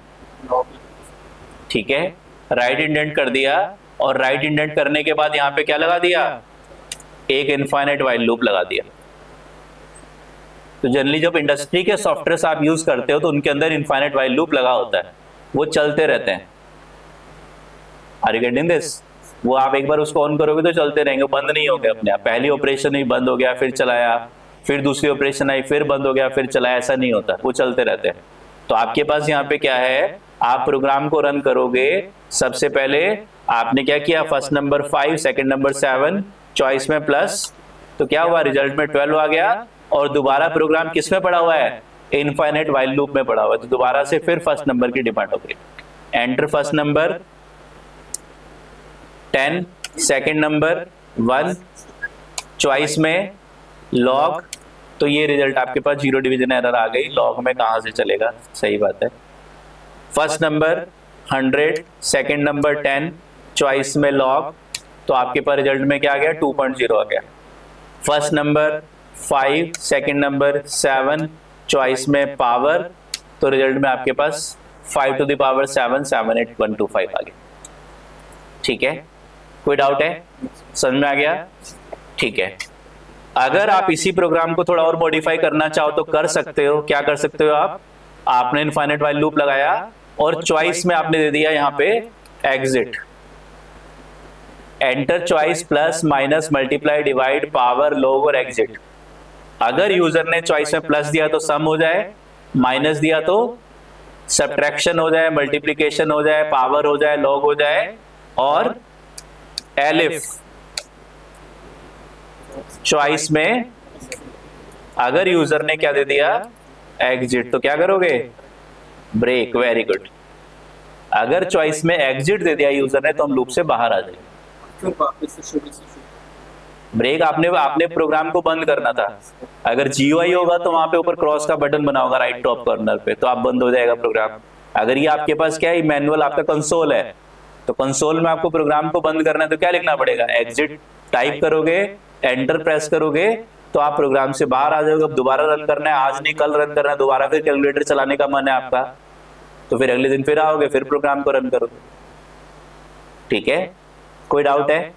ठीक है, राइट इंडेंट कर दिया, और राइट इंडेंट करने के बाद यहां पे क्या लगा दिया, एक इनफाइनाइट व्हाइल लूप लगा दिया। तो जनरली जब इंडस्ट्री के सॉफ्टवेयर आप यूज करते हो तो उनके अंदर इनफाइनाइट व्हाइल लूप लगा होता है, वो चलते रहते हैं। Are you getting this? वो आप एक बार उसको ऑन करोगे तो चलते रहेंगे, बंद नहीं होंगे अपने आप। पहली ऑपरेशन ही बंद हो गया, फिर चलाया, फिर दूसरी ऑपरेशन आई, फिर बंद हो गया, फिर चलाया, ऐसा नहीं होता, वो चलते रहते हैं। तो आपके पास यहाँ पे क्या है, आप प्रोग्राम को रन करोगे, सबसे पहले आपने क्या किया, first number 5, second number 7, choice में प्लस, तो क्या हुआ, रिजल्ट में 12 आ गया, और दोबारा प्रोग्राम किस में पड़ा हुआ है, इनफाइनाइट व्हाइल लूप में पड़ा हुआ है। तो दोबारा से फिर फर्स्ट नंबर की डिमांड हो गई, enter first number 10, second number 1, choice में लॉग, तो ये रिजल्ट आपके पास 0 डिवीजन एरर आ गई, लॉग में कहां से चलेगा, सही बात है। First number 100, second number 10, choice में लॉग, तो आपके पास रिजल्ट में क्या आ गया, 2.0 आ गया। First number 5, second number 7, choice में पावर, तो रिजल्ट में आपके पास 5 to the power 7, 78125 आ गया, ठीक है। कोई डाउट है, समझ में आ गया, ठीक है। अगर आप इसी प्रोग्राम को थोड़ा और मॉडिफाई करना चाहो तो कर सकते हो। क्या कर सकते हो आप, आपने इनफाइनाइट व्हाइल लूप लगाया और चॉइस में आपने दे दिया यहाँ पे exit, enter choice plus minus multiply divide power log और एग्जिट। अगर यूजर ने चॉइस में प्लस दिया तो सम हो जाए, माइनस दिया तो सब्ट्रैक्शन हो जाए, मल्टीप्लिकेशन हो जाए, पावर हो जाए, लॉग हो जाए, और एलिफ चॉइस में अगर यूजर ने क्या दे दिया, एग्जिट, तो क्या करोगे, ब्रेक। Very good. अगर चॉइस में एग्जिट दे दिया यूजर ने तो हम लूप से बाहर आ जाएंगे। ब्रेक आपने प्रोग्राम को बंद करना था। अगर GUI होगा तो वहां पे ऊपर क्रॉस का बटन बना होगा राइट टॉप कॉर्नर पे, तो आप बंद हो जाएगा प्रोग्राम। अगर ये आपके पास क्या है, मैनुअल आपका कंसोल है, तो कंसोल में आपको प्रोग्राम को बंद करना है तो क्या लिखना पड़ेगा, एग्जिट टाइप करोगे, एंटर प्रेस करोगे तो आप प्रोग्राम से बाहर आ जाओगे। अब दोबारा रन करना है, आज नहीं कल रन करना है, दोबारा फिर कैलकुलेटर चलाने का मन है आपका, तो फिर अगले दिन फिर आओगे, फिर प्रोग्राम को रन करोगे, ठीक है। कोई डाउट है?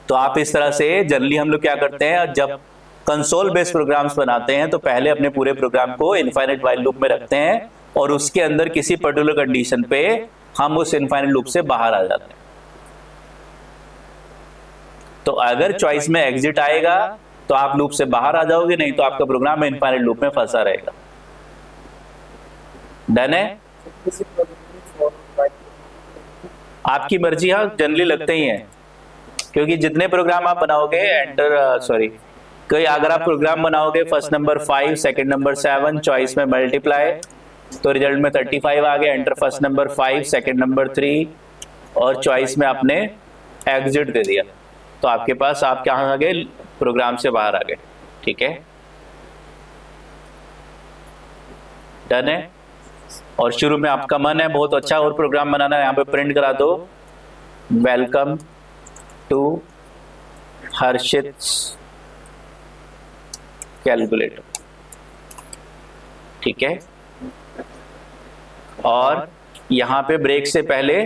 तो आप इस तरह से जनरली हम लोग क्या करते हैं, जब कंसोल बेस्ड प्रोग्राम्स बनाते हैं तो पहले अपने पूरे प्रोग्राम को इनफाइनाइट व्हाइल लूप में रखते हैं और उसके अंदर किसी पर्टिकुलर कंडीशन पे हम उस इनफाइनाइट लूप से बाहर आ जाते हैं। तो अगर चॉइस में एग्जिट आएगा तो आप लूप से बाहर आ जाओगे, नहीं तो आपका प्रोग्राम इनफाइनाइट लूप में फंसा रहेगा। डन है? आपकी मर्जी, हाँ जनरली लगते ही हैं, क्योंकि जितने प्रोग्राम आप बनाओगे कोई अगर आप प्रोग्राम बनाओगे first number 5, second number 7, choice में मल्टीप्लाई, तो रिजल्ट में 35 आ गया, enter first number 5, second number 3 और चॉइस में आपने एग्जिट दे दिया, तो आपके पास आप कहाँ आ गए, प्रोग्राम से बाहर आ गए, ठीक है। डन है? और शुरू में आपका मन है बहुत अच्छा और प्रोग्राम बनाना है, यहाँ पे प्रिंट करा दो, वेलकम टू हर्षित्स कैलकुलेटर, ठीक है। और यहां पे ब्रेक से पहले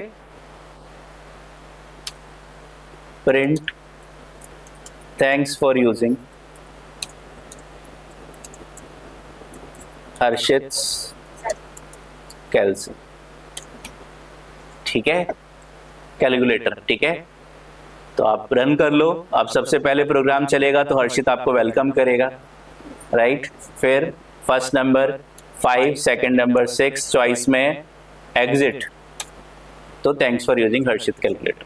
प्रिंट थैंक्स फॉर यूजिंग हर्षित कैल्स, ठीक है, कैलकुलेटर, ठीक है। तो आप रन कर लो। अब सबसे पहले प्रोग्राम चलेगा तो हर्षित आपको वेलकम करेगा, राइट। फिर first number 5, second number 6 choice में एग्जिट, तो thanks for using Harshit calculator.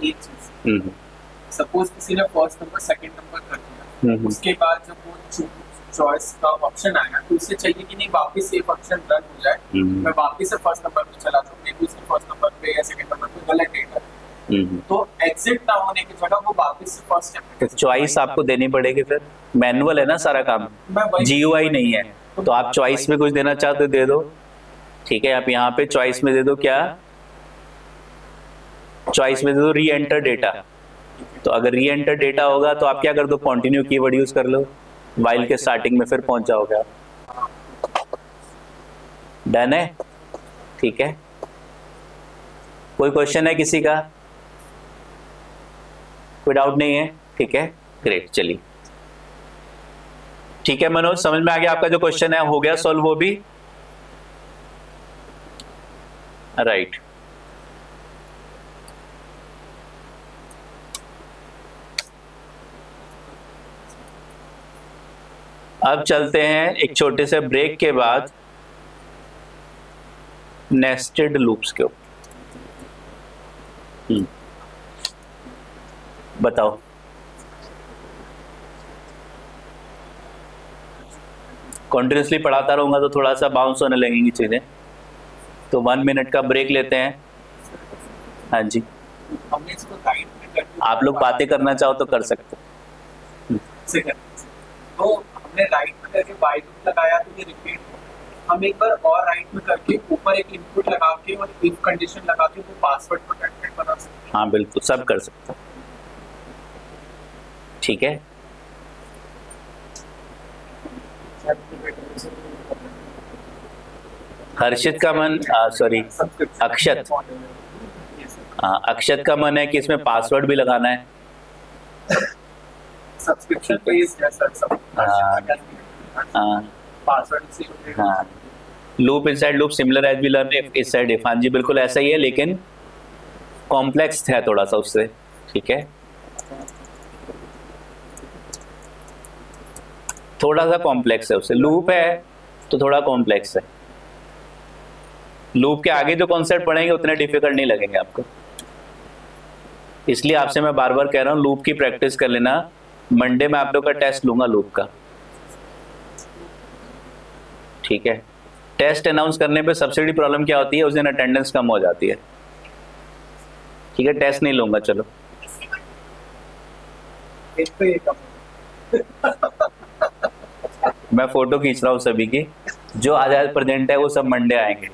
एक चीज, सपोज किसी ने फर्स्ट नंबर सेकंड नंबर कर दिया, उसके बाद जब वो चॉइस का ऑप्शन आया तो उसे चाहिए कि नहीं वापस से फंक्शन रन हो जाए, मैं वापस से फर्स्ट नंबर पे चला जाऊँ, नहीं उसने फर्स्ट नंबर पे या सेकंड नंबर पे गलत डेटा, तो एग्जिट ना होने की जगह वो वापस से फर्स्ट स्टेप पे चॉइस आपको देनी पड़ेगी, फिर मैनुअल है ना सारा काम, GUI नहीं है, तो आप चॉइस में कुछ देना चाहते दे दो, ठीक है। आप यहाँ पे चॉइस में दे दो, क्या चॉइस में दे दो री एंटर डेटा। तो अगर री एंटर डेटा होगा तो आप क्या कर दो, कंटिन्यू कीवर्ड यूज कर लो, वाइल के स्टार्टिंग में फिर पहुंच जाओगे आप। डन है, ठीक है। कोई क्वेश्चन है किसी का? कोई डाउट नहीं है, ठीक है, ग्रेट। चलिए, ठीक है मनोज, समझ में आ गया आपका जो क्वेश्चन है, हो गया सॉल्व वो भी, राइट। अब चलते हैं एक छोटे से ब्रेक के बाद नेस्टेड लूप्स के ऊपर। बताओ, कॉन्टिन्यूसली पढ़ाता रहूंगा तो थोड़ा सा बाउंस होने लगेंगी चीजें, तो 1 मिनट का ब्रेक लेते हैं। हाँ जी, हमने इसको राइट में कर आप लोग बातें करना चाहो तो कर सकते हो। तो हमने राइट में करके बाय लूप लगाया तो ये रिपीट, हम एक बार और राइट में करके ऊपर एक इनपुट लगा के और इफ कंडीशन लगा के वो पासवर्ड प्रोटेक्टेड बना सकते हैं। हाँ बिल्कुल, सब कर सकते हो, ठीक है। हर्षित का मन, सॉरी अक्षत, हाँ अक्षत का मन है कि इसमें पासवर्ड भी लगाना है। सब्सक्रिप्शन बेस्ड है सर, सब पासवर्ड से, हाँ loop inside loop similar as we learn if inside if, हाँ जी बिल्कुल ऐसा ही है, लेकिन कॉम्प्लेक्स है थोड़ा सा उससे, ठीक है, थोड़ा सा कॉम्प्लेक्स है उससे। लूप है तो थोड़ा कॉम्प्लेक्स है, लूप के आगे जो कॉन्सेप्ट पढ़ेंगे उतने डिफिकल्ट नहीं लगेंगे आपको, इसलिए आपसे मैं बार बार कह रहा हूँ लूप की प्रैक्टिस कर लेना। मंडे में आप लोग का टेस्ट लूंगा लूप का, ठीक है। टेस्ट अनाउंस करने पे सबसे बड़ी प्रॉब्लम क्या होती है, उस दिन अटेंडेंस कम हो जाती है, ठीक है। टेस्ट नहीं लूंगा, चलो मैं फोटो खींच रहा हूँ सभी की, जो आज प्रेजेंट है वो सब मंडे आएंगे,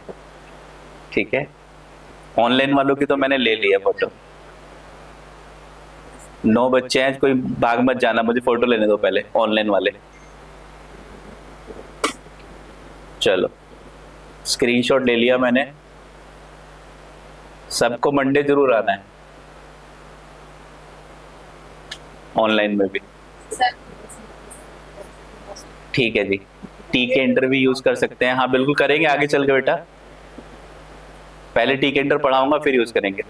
ठीक है। ऑनलाइन वालों की तो मैंने ले लिया फोटो, 9 बच्चे हैं, कोई भाग मत जाना, मुझे फोटो लेने दो पहले ऑनलाइन वाले। चलो स्क्रीनशॉट ले लिया मैंने, सबको मंडे जरूर आना है ऑनलाइन में भी, ठीक है जी। टी के इंटर भी यूज कर सकते हैं, हाँ बिल्कुल करेंगे आगे चल के बेटा, पहले टी के इंटर पढ़ाऊंगा फिर यूज करेंगे,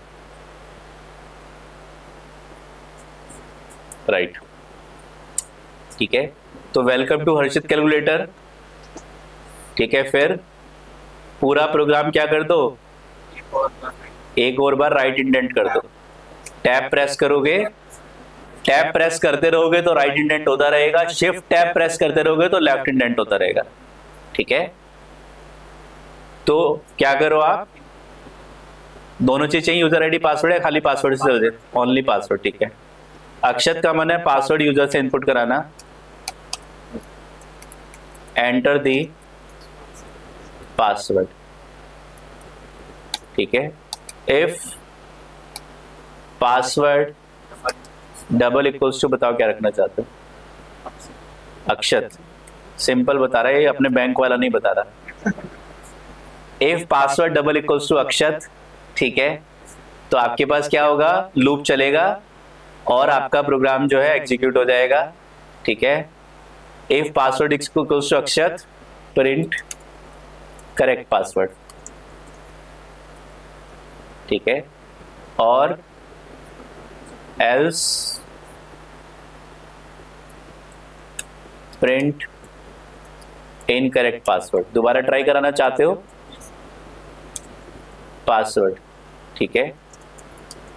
राइट, ठीक है। तो वेलकम टू हर्षित कैलकुलेटर, ठीक है। फिर पूरा प्रोग्राम क्या कर दो, एक और बार राइट इंडेंट कर दो, टैब प्रेस करोगे, टैब प्रेस करते रहोगे तो राइट इंडेंट होता रहेगा, शिफ्ट टैब प्रेस करते रहोगे तो लेफ्ट इंडेंट होता रहेगा, ठीक है। तो क्या करो आप, दोनों चीज चाहिए, यूजर आईडी पासवर्ड है, खाली पासवर्ड से हो जाए, ओनली पासवर्ड, ठीक है। अक्षत का मन है पासवर्ड यूजर से इनपुट कराना, एंटर दी पासवर्ड, ठीक है। If password double equals to, बताओ क्या रखना चाहते हो। अक्षत सिंपल बता रहा है, ये अपने बैंक वाला नहीं बता रहा। If password double equals to Akshat, ठीक है, तो आपके पास क्या होगा, लूप चलेगा और आपका प्रोग्राम जो है एग्जीक्यूट हो जाएगा, ठीक है। If password equals to Akshat, print correct password, ठीक है, और एल्स प्रिंट इनकरेक्ट पासवर्ड। दोबारा ट्राई कराना चाहते हो पासवर्ड, ठीक है,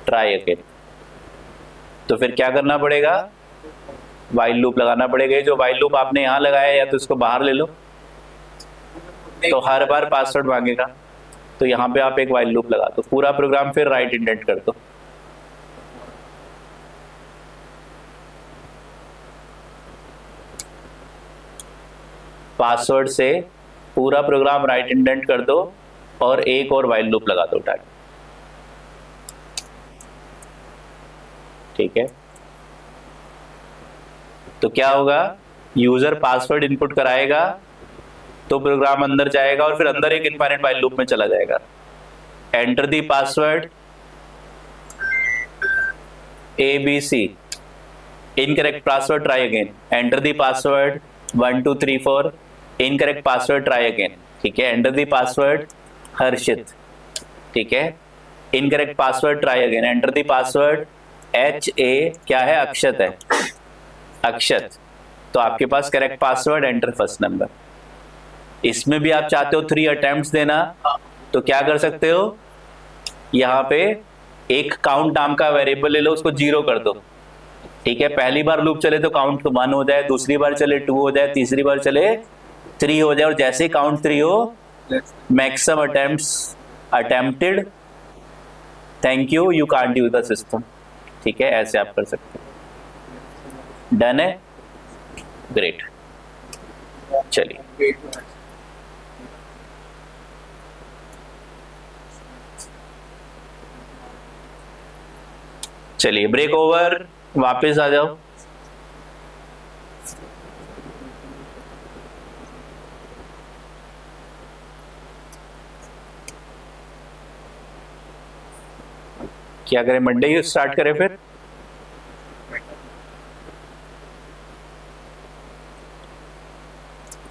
ट्राई अगेन। तो फिर क्या करना पड़ेगा, वाइल लूप लगाना पड़ेगा। जो वाइल लूप आपने यहां लगाया या तो इसको बाहर ले लो, तो हर बार पासवर्ड मांगेगा, तो यहां पे आप एक वाइल लूप लगा दो, पूरा प्रोग्राम फिर राइट इंडेंट कर दो। पासवर्ड से पूरा प्रोग्राम राइट इंडेंट कर दो और एक और वाइल लूप लगा दो टैग, ठीक है। तो क्या होगा, यूजर पासवर्ड इनपुट कराएगा तो प्रोग्राम अंदर जाएगा और फिर अंदर एक इनफाइनाइट वाइल लूप में चला जाएगा। Enter the password ABC, incorrect password, try again. Enter the password 1 2 3 4, incorrect password, try again, ठीक है। एंटर दी पासवर्ड हर्षित, ठीक है, incorrect password, try again. Enter the password HA, क्या है, अक्षत है, अक्षत। तो आपके पास correct password, enter first number. इसमें भी आप चाहते हो 3 अटेम्प्ट्स देना, तो क्या कर सकते हो, यहाँ पे एक काउंट नाम का वेरिएबल ले लो, उसको 0 कर दो, ठीक है। पहली बार लूप चले तो काउंट 1 हो जाए, दूसरी बार चले 2 हो जाए, तीसरी बार चले 3 हो जाए, और जैसे ही काउंट 3 हो, maximum attempts attempted, thank you, you can't use the system, ठीक है। ऐसे आप कर सकते हो। डन है, ग्रेट। चलिए चलिए ब्रेक ओवर, वापस आ जाओ। क्या करें, मंडे स्टार्ट करें फिर?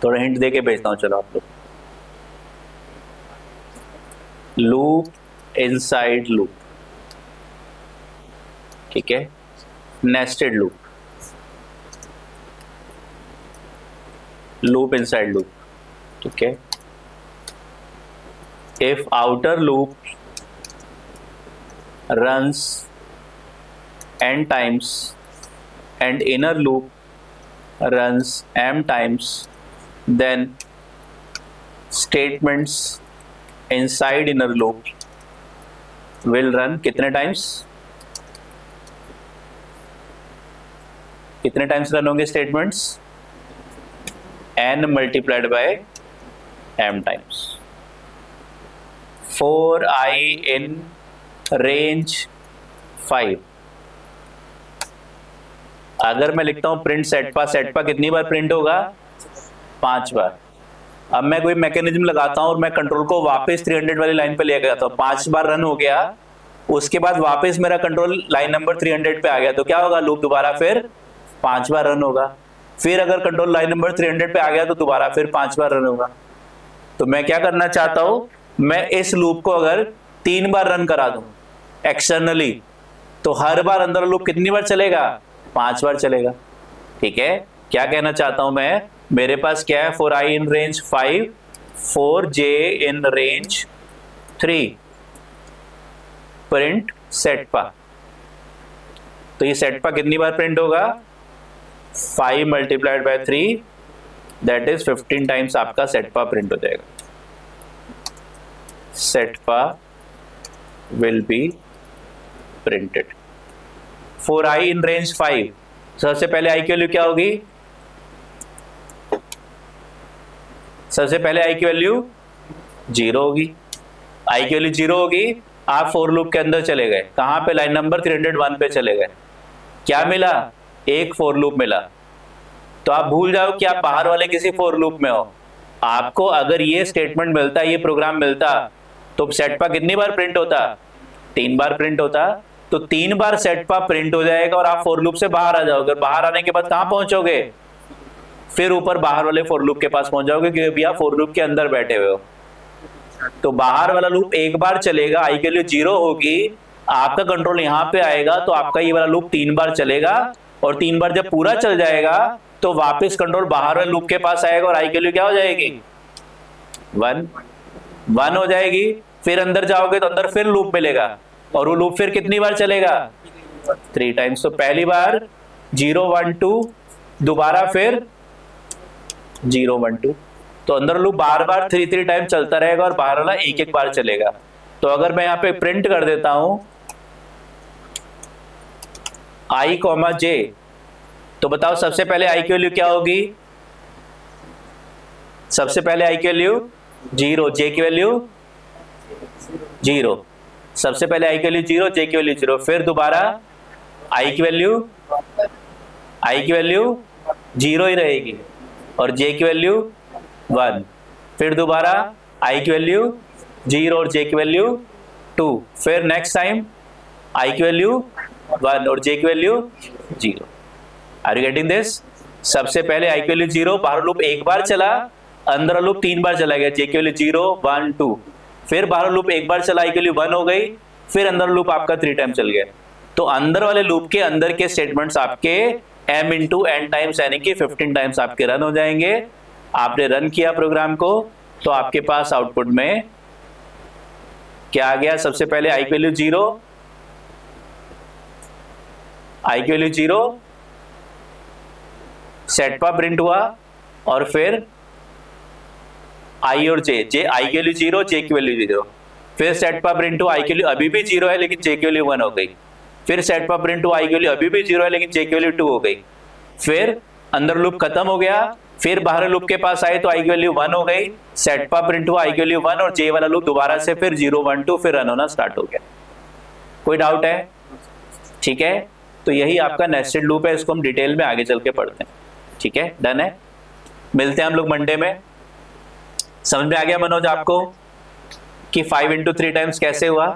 थोड़ा हिंट दे के भेजता हूं, चलो आप लोग। लूप इनसाइड लूप, ठीक है, nested loop, loop inside loop, ठीक है। If outer loop runs n times and inner loop runs m times, then statements inside inner loop will run कितने टाइम्स, कितने टाइम्स रन होंगे statements, n multiplied by m times. for I in range 5, अगर मैं लिखता हूं print सेटपा, सेटपा कितनी बार print होगा, 5 बार। अब मैं कोई मैकेनिज्म लगाता हूं और मैं कंट्रोल को वापस 300 वाली लाइन पे ले गया, तो 5 बार रन हो गया, उसके बाद वापस मेरा कंट्रोल लाइन नंबर 300 पे आ गया, तो क्या होगा, लूप दोबारा फिर 5 बार रन होगा। फिर अगर कंट्रोल लाइन नंबर 300 पे आ गया तो दोबारा फिर 5 बार रन होगा। तो मैं क्या करना चाहता हूं, मैं इस लूप को अगर 3 बार रन करा दूं एक्सटर्नली, तो हर बार अंदर लूप कितनी बार चलेगा, 5 बार चलेगा, ठीक है। क्या कहना चाहता हूं मैं, मेरे पास क्या है, for I in range 5, for j in range 3, print सेटपा। तो ये सेटपा कितनी बार प्रिंट होगा, 5 multiplied by 3, that is 15 times आपका सेटपा प्रिंट हो जाएगा। सेटपा will be printed for I in range 5। सबसे पहले I की वैल्यू क्या होगी, सबसे पहले I की वैल्यू 0 होगी, I की वैल्यू 0 होगी। आप फॉर लूप के अंदर चले गए, कहां पे, लाइन नंबर 301 पे चले गए, क्या मिला, एक फॉर लूप मिला। तो आप भूल जाओ कि आप बाहर वाले किसी फॉर लूप में हो। आपको अगर ये स्टेटमेंट मिलता, ये प्रोग्राम मिलता, तो सेटपा कितनी बार प्रिंट होता, 3 बार प्रिंट होता। तो 3 बार सेटपा प्रिंट हो जाएगा और आप फॉर लूप से बाहर आ जाओगे। बाहर आने के बाद कहां पहुंचोगे, फिर ऊपर बाहर वाले फॉर लूप के पास पहुंच जाओगे, क्योंकि अभी आप फॉर लूप के अंदर बैठे हुए हो। तो बाहर वाला लूप एक बार चलेगा, आई की वैल्यू 0 होगी, आपका कंट्रोल यहाँ पे आएगा, तो आपका ये वाला लूप 3 बार चलेगा, और 3 बार जब पूरा चल जाएगा तो वापस कंट्रोल बाहर वाले लूप के पास आएगा, और आई की वैल्यू क्या हो जाएगी 1 हो जाएगी। फिर अंदर जाओगे तो अंदर फिर लूप मिलेगा, और वो लूप फिर कितनी बार चलेगा 3 टाइम्स। तो पहली बार 0 1 2, दोबारा फिर 0 1 2, तो अंदर लूप बार बार 3 टाइम चलता रहेगा, और बाहर वाला एक बार चलेगा। तो अगर मैं यहाँ पे प्रिंट कर देता हूं i, j, तो बताओ सबसे पहले i की वैल्यू क्या होगी, सबसे पहले i की वैल्यू 0, j की वैल्यू 0, सबसे पहले i की वैल्यू 0, j की वैल्यू 0, फिर दोबारा i की वैल्यू 0 ही रहेगी, और j की वैल्यू 1, फिर दोबारा i की वैल्यू 0 और j की वैल्यू 2, फिर नेक्स्ट टाइम i की वैल्यू 1 और j की value 0। Are you getting this? सबसे पहले i की वैल्यू 0, बाहर लूप एक बार चला, अंदर लूप 3 बार चला गया, j की वैल्यू 0 1 2, फिर बाहर लूप एक बार चला, i की वैल्यू 1 हो गई, फिर अंदर लूप आपका 3 टाइम चल गया। तो अंदर वाले लूप के अंदर के स्टेटमेंट्स आपके m इंटू n टाइम्स, यानी कि 15 टाइम्स आपके रन हो जाएंगे। आपने रन किया प्रोग्राम को, तो आपके पास आउटपुट में क्या आ गया, सबसे पहले i की वैल्यू 0, i की वैल्यू 0, सेट पर प्रिंट हुआ, और फिर i और j, i की वैल्यू 0, j की वैल्यू 0, फिर सेट पर प्रिंट हुआ, i की वैल्यू अभी भी 0 है लेकिन j की वैल्यू 1 हो गई, फिर सेट पर प्रिंट हुआ, i की वैल्यू अभी भी 0 है लेकिन j की वैल्यू 2 हो गई, फिर अंदर लूप खत्म हो गया, फिर बाहर लूप के पास आए तो i की वैल्यू 1 हो गई, सेट पर प्रिंट हुआ, i की वैल्यू 1, और j वाला लूप दोबारा से फिर 0 1 2 फिर रन होना स्टार्ट हो गया। कोई डाउट है? ठीक है, तो यही आपका नेस्टेड लूप है, इसको हम डिटेल में आगे चल के पढ़ते हैं। ठीक है, डन है, मिलते हैं हम लोग मंडे में। समझ में आ गया मनोज आपको कि 5 इंटू 3 टाइम्स कैसे हुआ?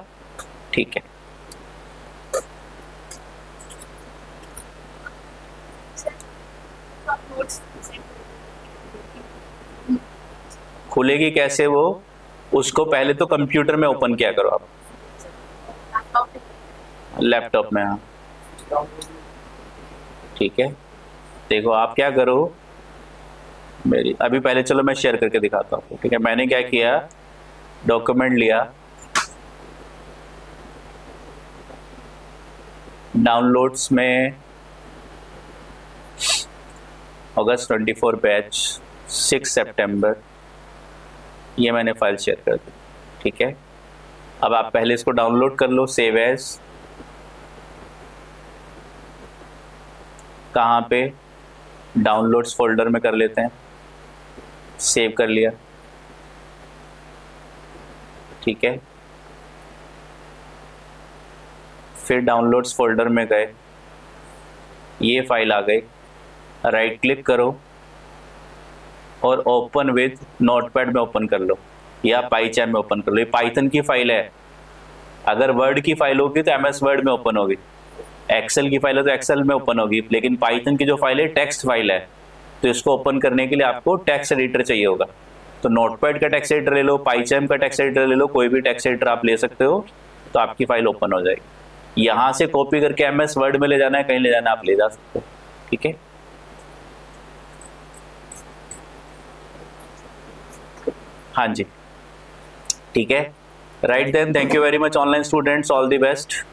ठीक है, खुलेगी कैसे वो, उसको पहले तो कंप्यूटर में ओपन किया करो आप, लैपटॉप में। हाँ ठीक है, देखो आप क्या करो, मेरी अभी पहले चलो मैं शेयर करके दिखाता हूँ। ठीक है, मैंने क्या किया, डॉक्यूमेंट लिया, डाउनलोड्स में अगस्त 24 बैच 6 सितंबर, ये मैंने फाइल शेयर कर दी। ठीक है, अब आप पहले इसको डाउनलोड कर लो, सेव एज, कहाँ पे, डाउनलोड्स फोल्डर में कर लेते हैं, सेव कर लिया। ठीक है, फिर डाउनलोड्स फोल्डर में गए, ये फाइल आ गई, राइट क्लिक करो और ओपन विद नोटपैड में ओपन कर लो, या पाइचैम में ओपन कर लो। ये पाइथन की फाइल है, अगर वर्ड की फाइल होगी तो एमएस वर्ड में ओपन होगी, एक्सेल की फाइल है तो एक्सेल में ओपन होगी, लेकिन पाइथन की जो फाइल है टेक्स्ट फाइल है, तो इसको ओपन करने के लिए आपको टेक्स्ट एडिटर चाहिए होगा। तो नोटपैड का टेक्स्ट एडिटर ले लो, पाइचैम का टेक्स्ट एडिटर ले लो, कोई भी टेक्स्ट एडिटर आप ले सकते हो, तो आपकी फाइल ओपन हो जाएगी। यहाँ से कॉपी करके एमएस वर्ड में ले जाना है, कहीं ले जाना, आप ले जा सकते हो। ठीक है, हाँ जी, ठीक है, right then, thank you very much online students, all the best.